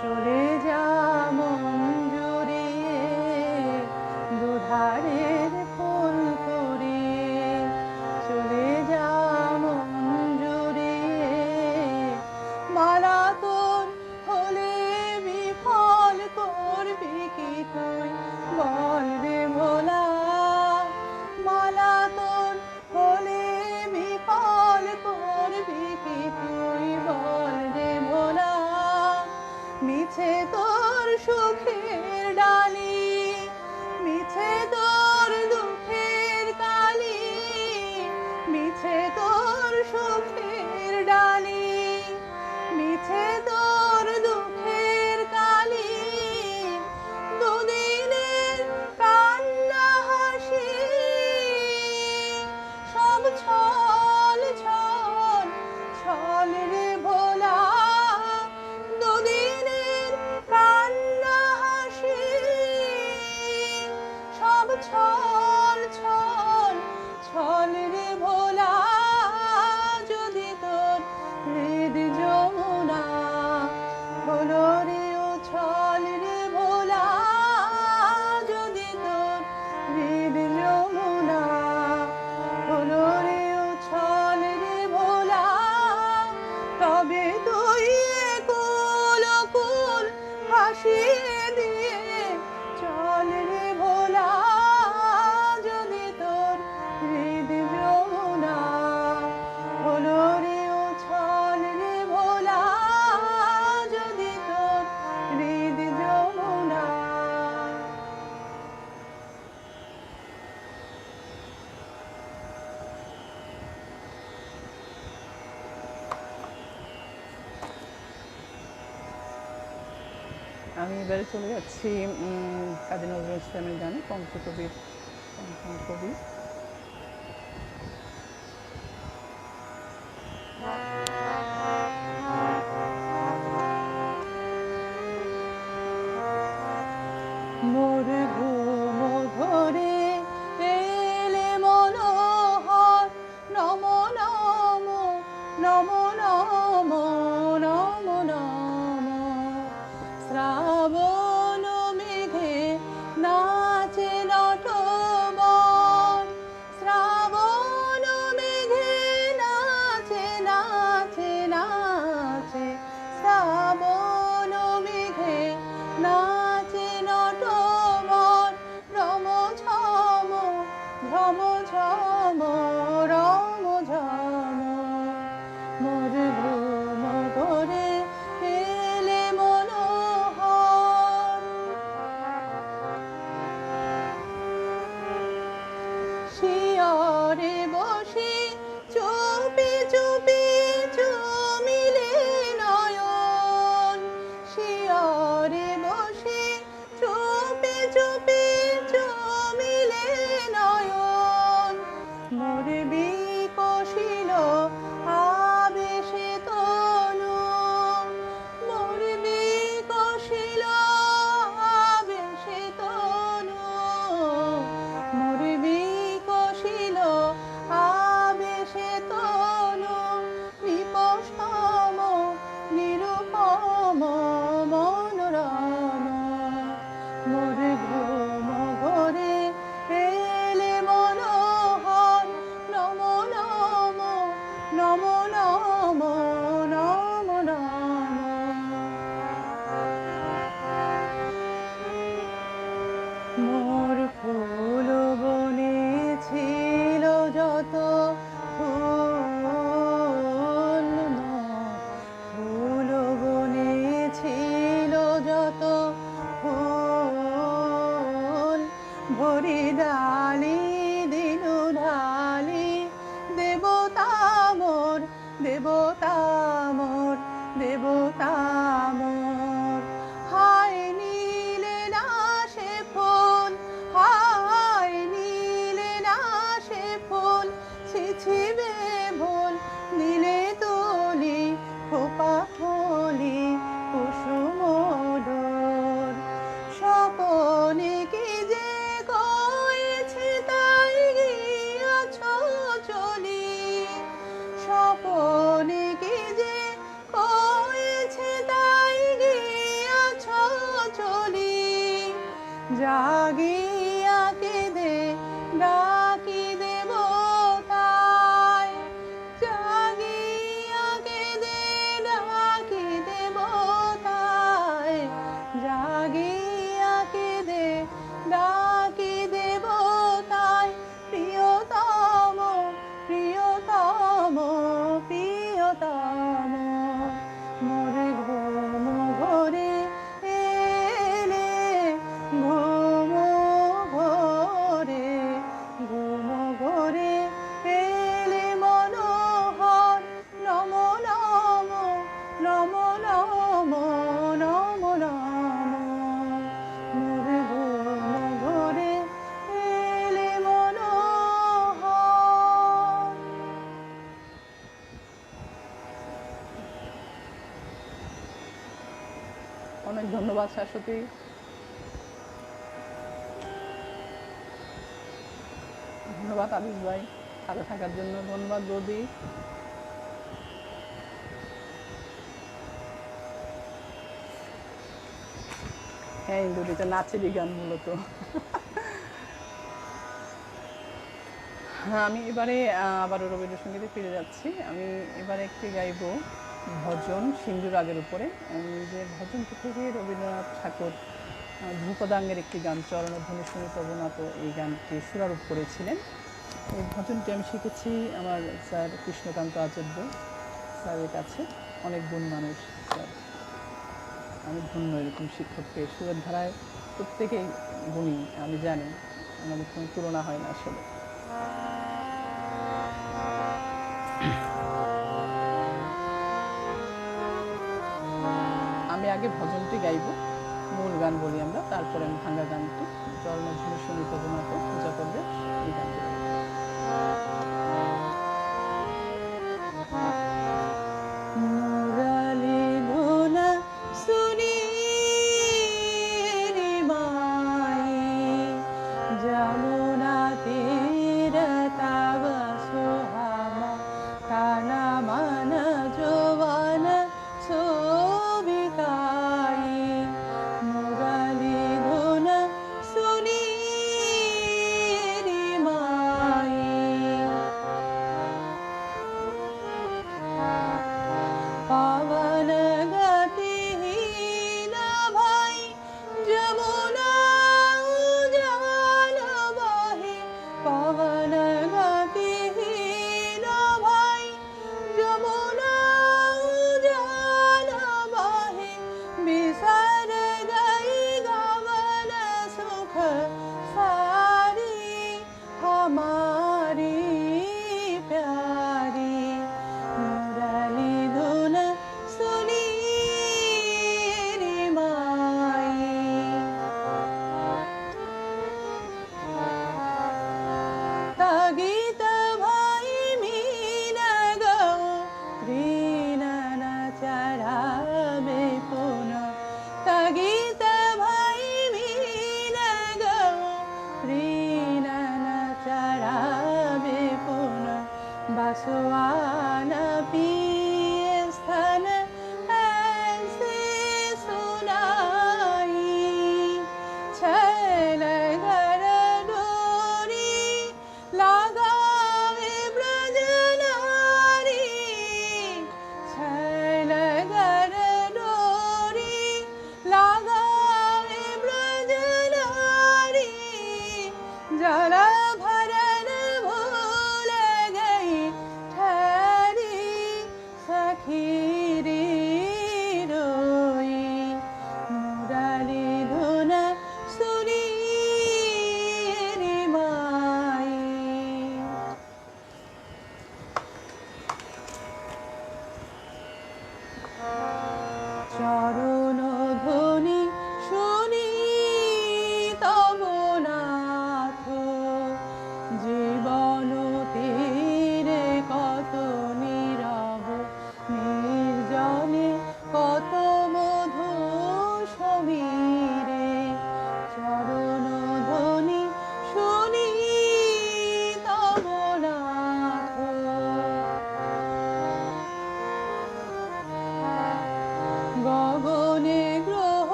চলে যা মন জুড়িয়ে, দুধারের কোল করিয়ে চলে যা মন জুড়িয়ে, মালা তোর হলে বিফল করবি কি তুই বল রে ভোলা, মালা তোর হলে বিফল করবি কি তুই বল রে ভোলা, মিছে তোর সুখের ডালি, মিছে তোর দুঃখের কালি, মিছে তোর সুখের ডালি, মিছে তোর দুঃখের কালি, ভাসিয়ে দিয়ে চল রে ভোলা যদি তোর হৃদ যমুনা হলো রে উছল রে ভোলা যদি তোর হৃদ যমুনা। আমি এবারে চলে যাচ্ছি কাজী নজরুল ইসলামের গানে, পঞ্চকবির পঞ্চম কবি। মোর ঘুম ধরে এলে মনোহর নম নম নম নম নম নম। শ্রাবণ মেঘে নাচে নটবর, শ্রাবণ মেঘে নাচে নাচে নাচে, শ্রাবণ মেঘে নাচে নটবর রম ঝম ঝম ঝম রম ঝম। মোর ঘুম ধরে এলে মনোহর, শিয়রে বসে চুপি চুপি চুমিলে নয়ন, শিয়রে বসে চুপি চুপি চুমিলে নয়ন। মোর বিকশিল আবেশে তনু, মোর বিকশিল আবেশে তনু, মোর বিকশিল আবেশে তনু। বিপশম নিরুপম মনোরম, মোর ঘুম ঘরে এলে মনোহর নম নম নম নম নম নম। মোর ফুল বনে ছিল যত ফুল, ফুল বনে ছিল যত ফুল, ভরি ডালি দিনু ঢালি দেবতা মোর দেবতা মোর দেবতা মোর। হায় নীলে না সে ফুল, হায় নীলে না সে ফুল, ছিছিবে ভুল নীলে তুলি খোপা ফুলি কুসুম ডোর। স্বপনে কি যে কয়েছে তাই গিয়াছ চলি, স্বপনে কি যে কয়েছে তাই গিয়াছ চলি। জাগিয়া কেঁদে ডাকি দেবতায়, জাগিয়া কেঁদে ডাকি দেবতায়, জাগিয়া কেঁদে ডাকি দেবতায়। প্রিয়তম প্রিয়তম প্রিয়তম, মোর ঘুম ঘরে এলে ঘুম ঘরে, ঘুম ঘরে এলে মনোহর নম নম নম নম নম নম। মোর ঘুম ঘরে এলে মনোহর। অনেক ধন্যবাদ শাশ্বতী। ধন্যবাদ আদিস ভাই সাথে থাকার জন্য, ধন্যবাদ বৌদি। হ্যাঁ, দুটিটা নাচেরই গান মূলত। হ্যাঁ, আমি এবারে আবারও রবীন্দ্রসঙ্গীতে ফিরে যাচ্ছি। আমি এবারে একটি গাইব ভজন সিন্ধু রাগের উপরে। যে ভজনটি থেকে রবীন্দ্রনাথ ঠাকুর ধ্রুপদাঙ্গের একটি গান চরণধ্বনি শুনি তবনাত, এই গানটি সুরারোপ করেছিলেন। এই ভজনটি আমি শিখেছি আমার স্যার কৃষ্ণকান্ত আচার্য স্যারের কাছে। অনেক গুণ মানুষ স্যার, আমি ধন্য এরকম শিক্ষক পেয়ে। সুরের ধারায় প্রত্যেকেই গুণী, আমি জানি, আমাদের কোনো তুলনা হয় না আসলে। আমি আগে ভজনটি গাইব, মূল গান বলি আমরা, তারপরে আমি ভাঙ্গা গানটি চরণধ্বনি শুনি তবনাত পূজা করবে এই গানটি গাইব।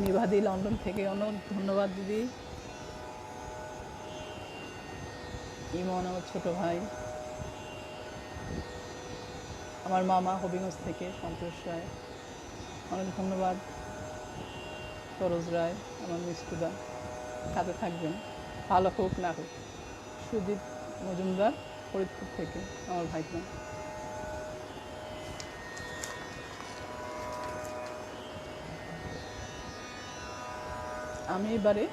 নিভাদি লন্ডন থেকে অনেক ধন্যবাদ দিদি। ইমন আমার ছোট ভাই, আমার মামা হবিগঞ্জ থেকে সন্তোষ রায়, অনেক ধন্যবাদ। সরোজ রায়, আমার মিস্টুদা, সাথে থাকবেন, ভালো হোক না হোক। সুদীপ মজুমদার ফরিদপুর থেকে, আমার ভাইকে। আমি এবারে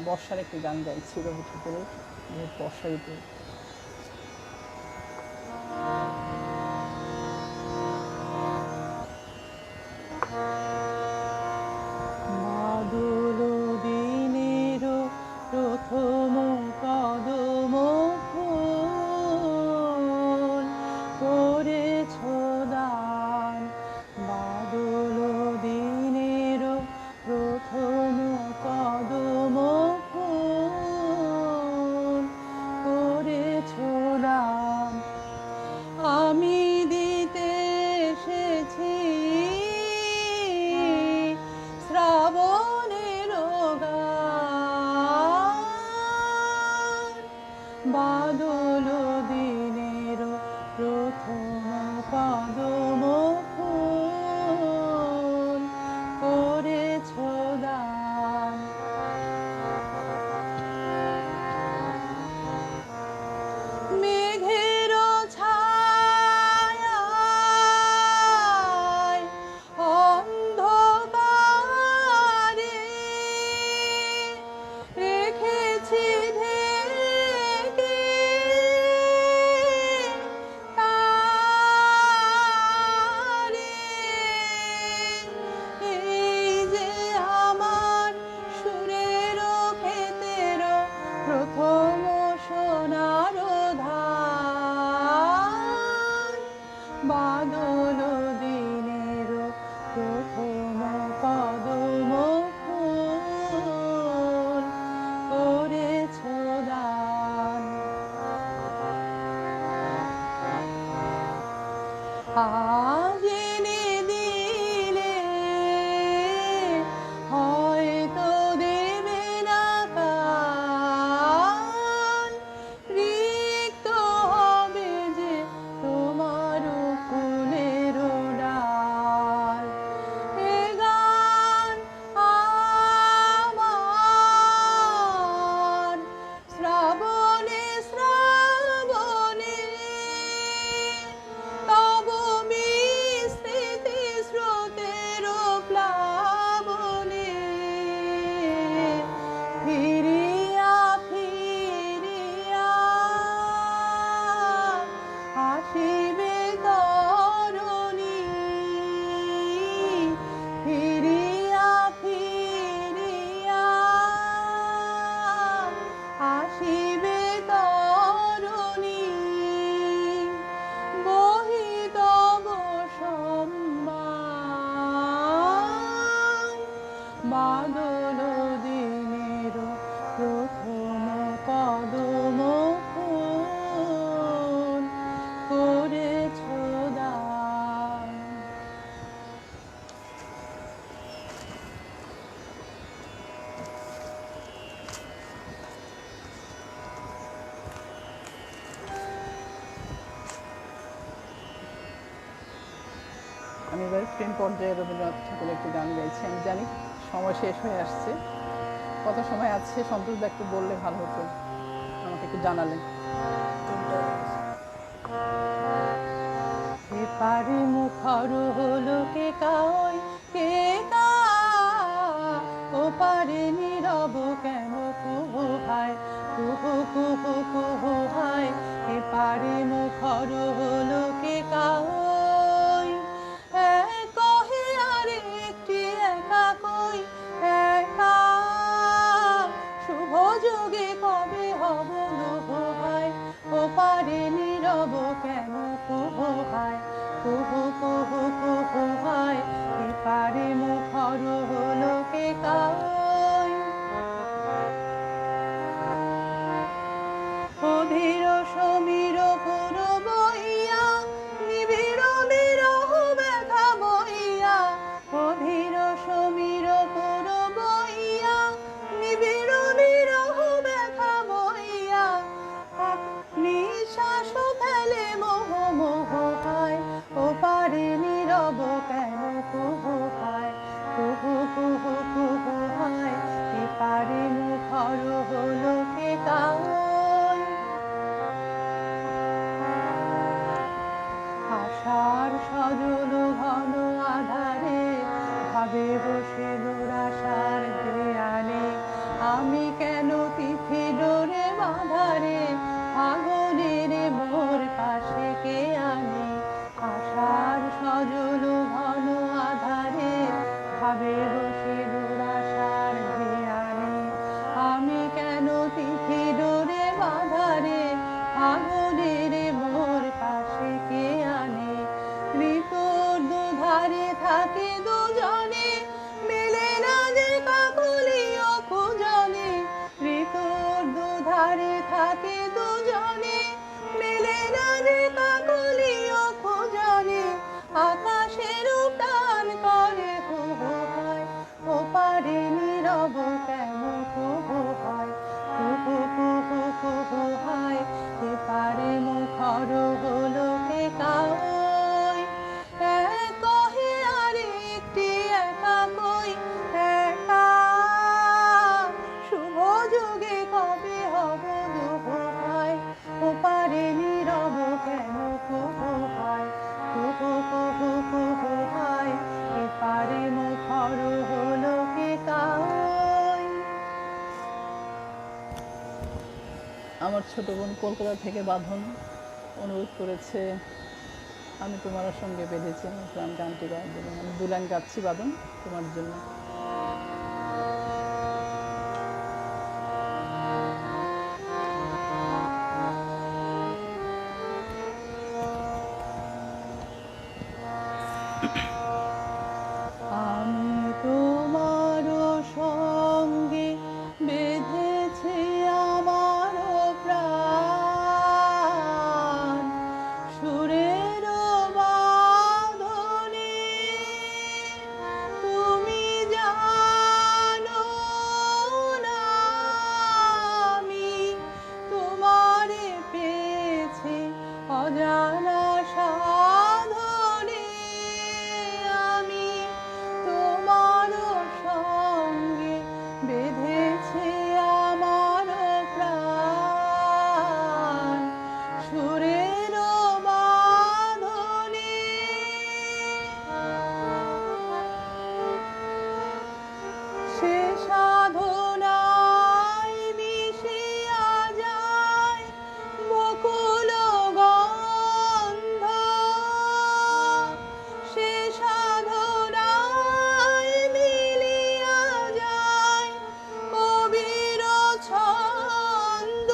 বর্ষার একটি গান গাইছি রবি ঠাকুরের, বর্ষা ঋতু। বাদল দিনের প্রথম কদম ফুল করেছ দান, বাদল দিনের প্রথম কদম ফুল করেছ দান, আমি দিতে এসেছি শ্রাবণের গান, বাদল দিনের প্রথম কদম ফুল করেছ দান। মেঘের ছায়ায় অন্ধকারে রেখেছি ঢেকে তারে, এই যে আমার সুরের ক্ষেতের প্রথম সোনার ধান, বাদল দিনের প্রথম কদম ফুল করেছ দান। আজ এনে দিলে হয়তো দেবে না কান, রিক্ত হবে যে তোমার ফুলের ডাল, এ গান আমার শ্রাবণে শ্রাবণে তব বিস্মৃতি স্রোতের প্লাবনে ফিরিয়া ফিরিয়া আসিবে তরণী, ফিরিয়া ফিরিয়া আসিবে তরণী, বহিতব সম্মান, বাদল দিনের প্রথম কদম ফুল করেছ দান। আমি এবার প্রেম পর্যায়ে রবীন্দ্রনাথ ঠাকুরের একটি গান গাইছি। আমি জানি সময় শেষ হয়ে আসছে, কত সময় আছে সন্তোষ দা একটু বললে ভালো হতো, আমাকে একটু জানালেন। এপারে মুখর হলো কে কাই কে কা, ওপারে নীরব কেন কুহু হায় কুহু কুহু কুহু হায়, এপারে মুখর হলো কে কাই, এক কহে আর একটি একা কই একা, শুভ যোগে কবে হব দুহু হায়, ওপারে নীরব কেন কুহু হায় কুহু কুহু কুহু হায়, এপারে মুখর হলো কে কাই, অধীর সমীর পুর বইয়া নিবিড় বিরহ ব্যথা বইয়া, অধীর সমীর পুর মোহ হয়, ওপারে নীরব কেন কুহু হয়, কুহু কুহু কুহু হয়, এপারে মুখর হলো কে কাল। আশার সজল ঘন আধারে ভাবে বসে দুরাশার ধ্যানে, আমি কেন তিথি ডোরে বাঁধারে, আগুনের মোর পাশে কে আনে। আশার সজল ঘন আধারে ভাবে বসে দুরাশার ধ্যানে, আমি কেন তিথি ডোরে বাঁধারে, আগুনের মোর পাশে কে আনে। ঋতুর দুধারে থাকে দুজনে, মেলে না যে কাকলিও খুঁজনে। ঋতুর দুধারে থাকে দুজনে, মেলে না যে কাকলিও খুঁজনে। আকাশের টান করে কুহু হয়, ওপারে নীরব কেন কুহু হয়, কুহু কুহু কুহু হয়, এপারে মুখর হলো কে কাল। এক কহে আরেকটি একা কই, একা শুভ যুগে কবে হব দুহু হয়, ওপারে নীরব কেন কুহু হয়, কুহু কুহু কুহু হয়, এপারে মুখর হলো কে কাল। আমার ছোট বোন কলকাতা থেকে বাঁধন অনুরোধ করেছে আমি তোমার সঙ্গে বেঁধেছি আমার প্রাণ গানটি গাওয়ার জন্য। আমি 2 লাইন গাচ্ছি বাঁধন তোমার জন্য। আমি তোমার সঙ্গে বেঁধেছি আমার প্রাণ, সুরের বাঁধনে তুমি জানো না আমি তোমারে পেয়েছি অজানা সাধনে। আমি তোমার সঙ্গে বেঁধেছি আমার প্রাণ, সুরের বাঁধনে সে সাধনায় মিশিয়া যায় বকুল গন্ধ, সে সাধনায় মিলিয়া যায় কবির ছন্দ।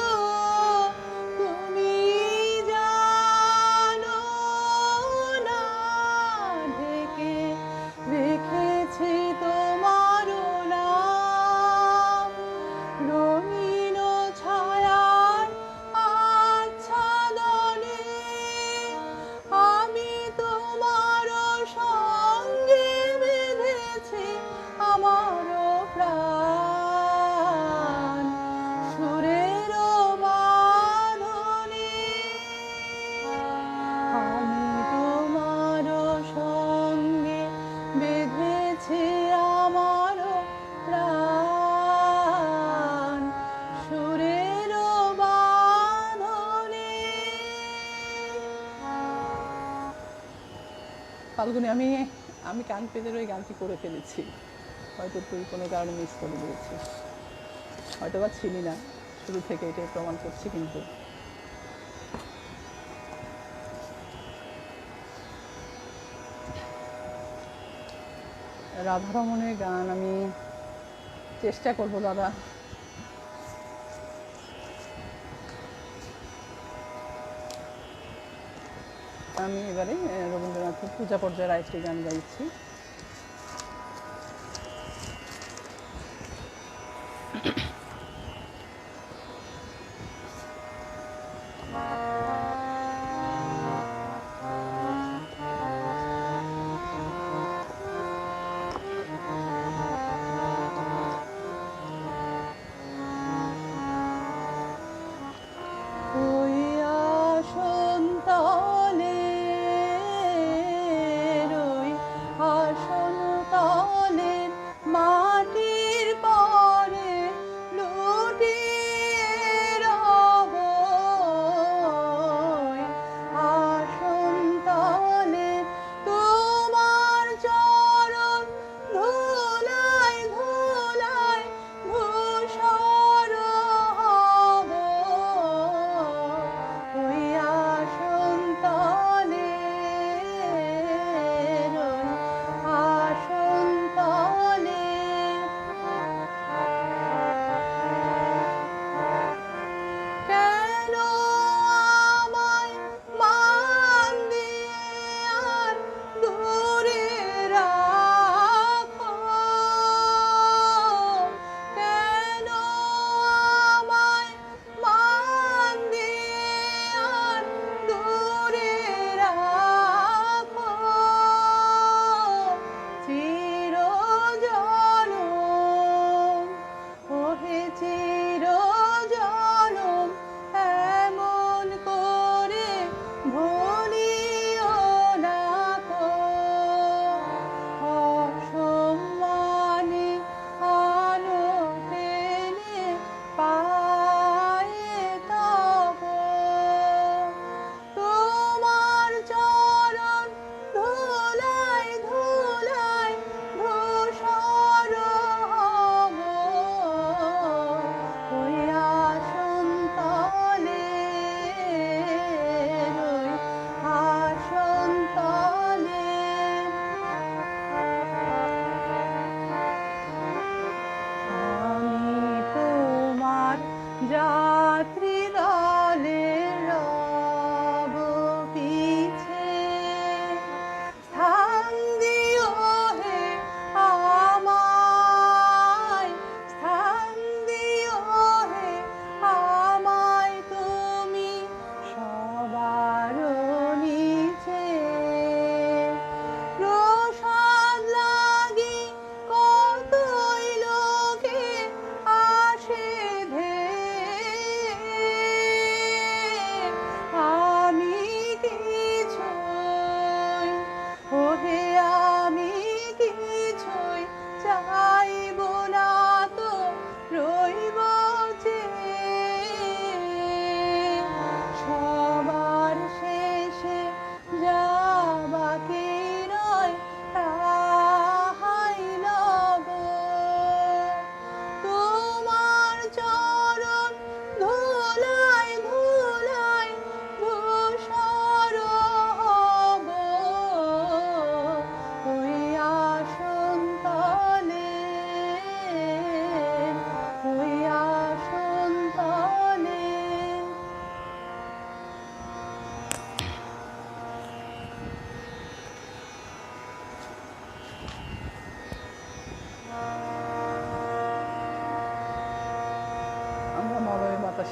তুমি জানো না ঢেকে রেখেছি তোমার নাম, রঙিন ছায়ার আচ্ছাদনে আমি তোমার সঙ্গে বেঁধেছি আমার প্রাণ, সুরের বাঁধনে। আমি তোমার সঙ্গে বেঁধেছি আমার প্রাণ, সুরের বাঁধনে। ফাল্গুনি, আমি আমি কান পেতে ওই গানটি করে ফেলেছি, হয়তো তুই কোনো কারণে মিস করে দিয়েছিস, হয়তো বা ছিলি না, শুরু থেকে এটাই প্রমাণ করছি। কিন্তু রাধারমণের গান আমি চেষ্টা করবো দাদা। আমি এবারে রবীন্দ্রনাথের পূজা পর্যায়ের আরেকটি গান গাইছি। ওই আসন তলে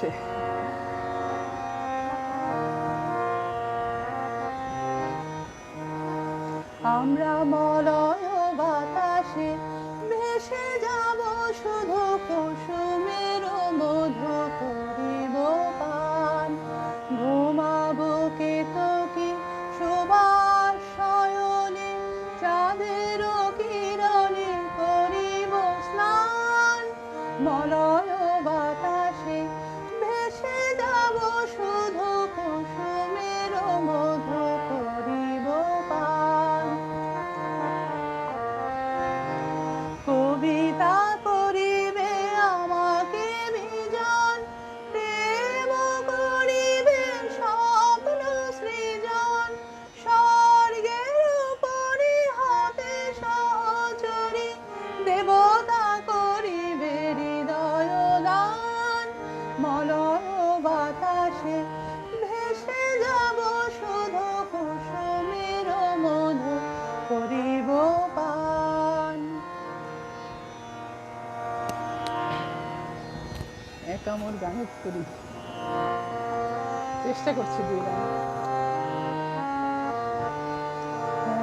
আসে। আমরা মলয় বাতাসে ভেসে যাব, শুধু কুসুমের মধু করিব পান। ঘুমাবো কেতকী সুবাস শয়নে, চাঁদের কিরণে করিব স্নান। মলয় বাতাসে ভেসে যাব, শুধু কুসুমের মধু করিব পান। কবিতা করিবে আমাকে বিজন, প্রেম করিবে স্বপ্ন সৃজন। স্বর্গের উপরে হবে সহচরী, দেবতা করিবে হৃদয় দান। মলয় বাতাসে ভেসে যাব, শুধু কুসুমের মধু করিব পান। একা মোর গানের করি, চেষ্টা করছি দুই গান।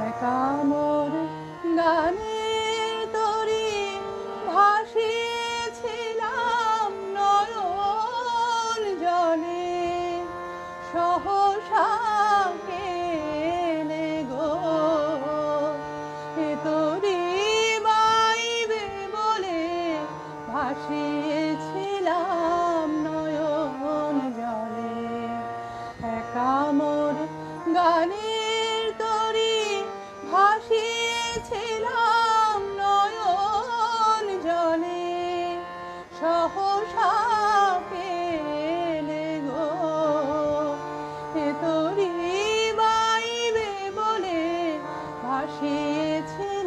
একা মোর গানের তরি, ভাসিয়েছিলাম নয়ন জলে। সহসা কেলে গো এ তরি বাইবে বলে, ভাসিয়েছিলাম নয়ন জলে। একা মোর গানের তরি, ভাসিয়েছিলাম নয়ন জলে। সহসা পেলে গো এ তরি বাইবে বলে, ভাসিয়েছিলাম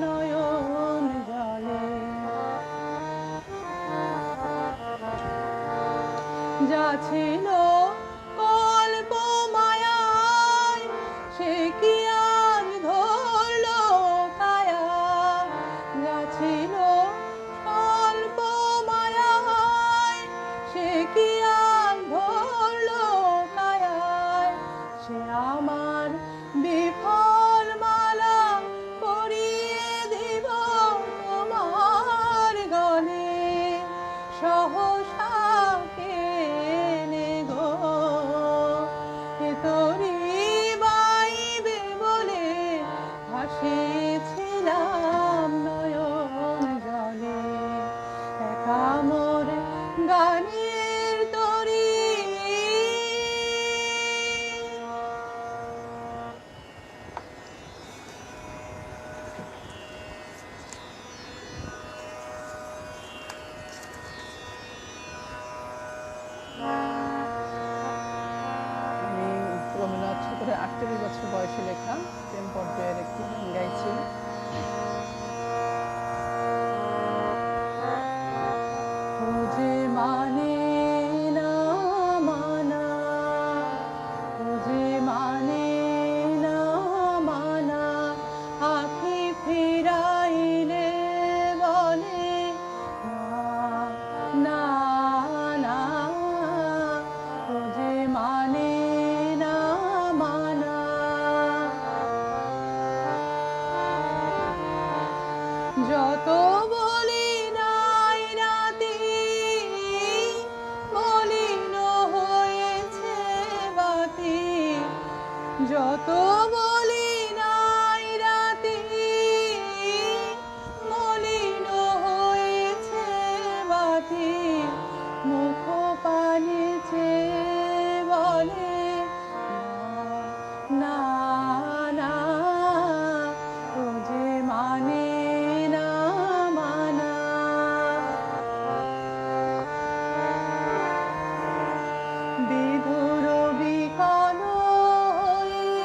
নয়ন জলে। যা ছিল কল্প মায়ায়, সে কি আজ ধরল কায়া। যা ছিল কল্প মায়ায়, সে কি আজ ধরল কায়ায়। সে আমার বিফল মালা পরিয়ে দিব তোমার গলে। সহসা কেলে গো এ তরি বাইবে বলে, ভাসিয়েছিলাম নয়ন জলে। একা মোর গানের তরি। আমি রবীন্দ্রনাথ ঠাকুরের 38 বছর বয়সে লেখা প্রেম পর্যায়ের একটি গান গাইছি। খুঁজে মানে না মানা, খুঁজে মানে না মানা। আঁখি ফিরাইলে বলে না না না। খুঁজে মানে না মানা। যত বলি নাই রাতি, মলিন হয়েছে বাতি। যত বলি নাই রাতি, মলিন হয়েছে বাতি। মুখ পানে চেয়ে বলে না না। খুঁজে মানে না মানা। বিধুর বিকল হয়ে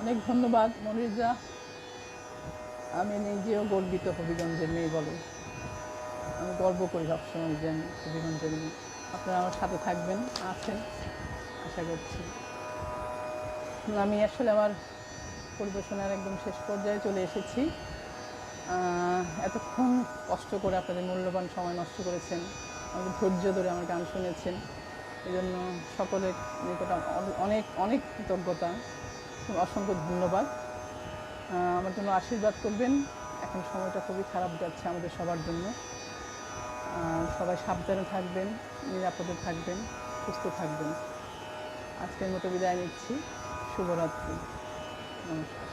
অনেক ধন্যবাদ মনিরজা। আমি নিজেও গর্বিত হবিগঞ্জের মেয়ে বলে। আমি গর্ব করি সবসময় যে আমি হবিগঞ্জের মেয়ে। আপনারা আমার সাথে থাকবেন, আছেন আশা করছি। আমি আসলে আমার পরিবেশনার একদম শেষ পর্যায়ে চলে এসেছি। এতক্ষণ কষ্ট করে আপনাদের মূল্যবান সময় নষ্ট করেছেন, আমাদের ধৈর্য ধরে আমার গান শুনেছেন, এই জন্য সকলের নিকট অনেক অনেক কৃতজ্ঞতা, অসংখ্য ধন্যবাদ। আমার জন্য আশীর্বাদ করবেন। এখন সময়টা খুবই খারাপ যাচ্ছে আমাদের সবার জন্য। সবাই সাবধানে থাকবেন, নিরাপদে থাকবেন, সুস্থ থাকবেন। আজকের মতো বিদায় নিচ্ছি। শুভরাত্রি। নমস্কার।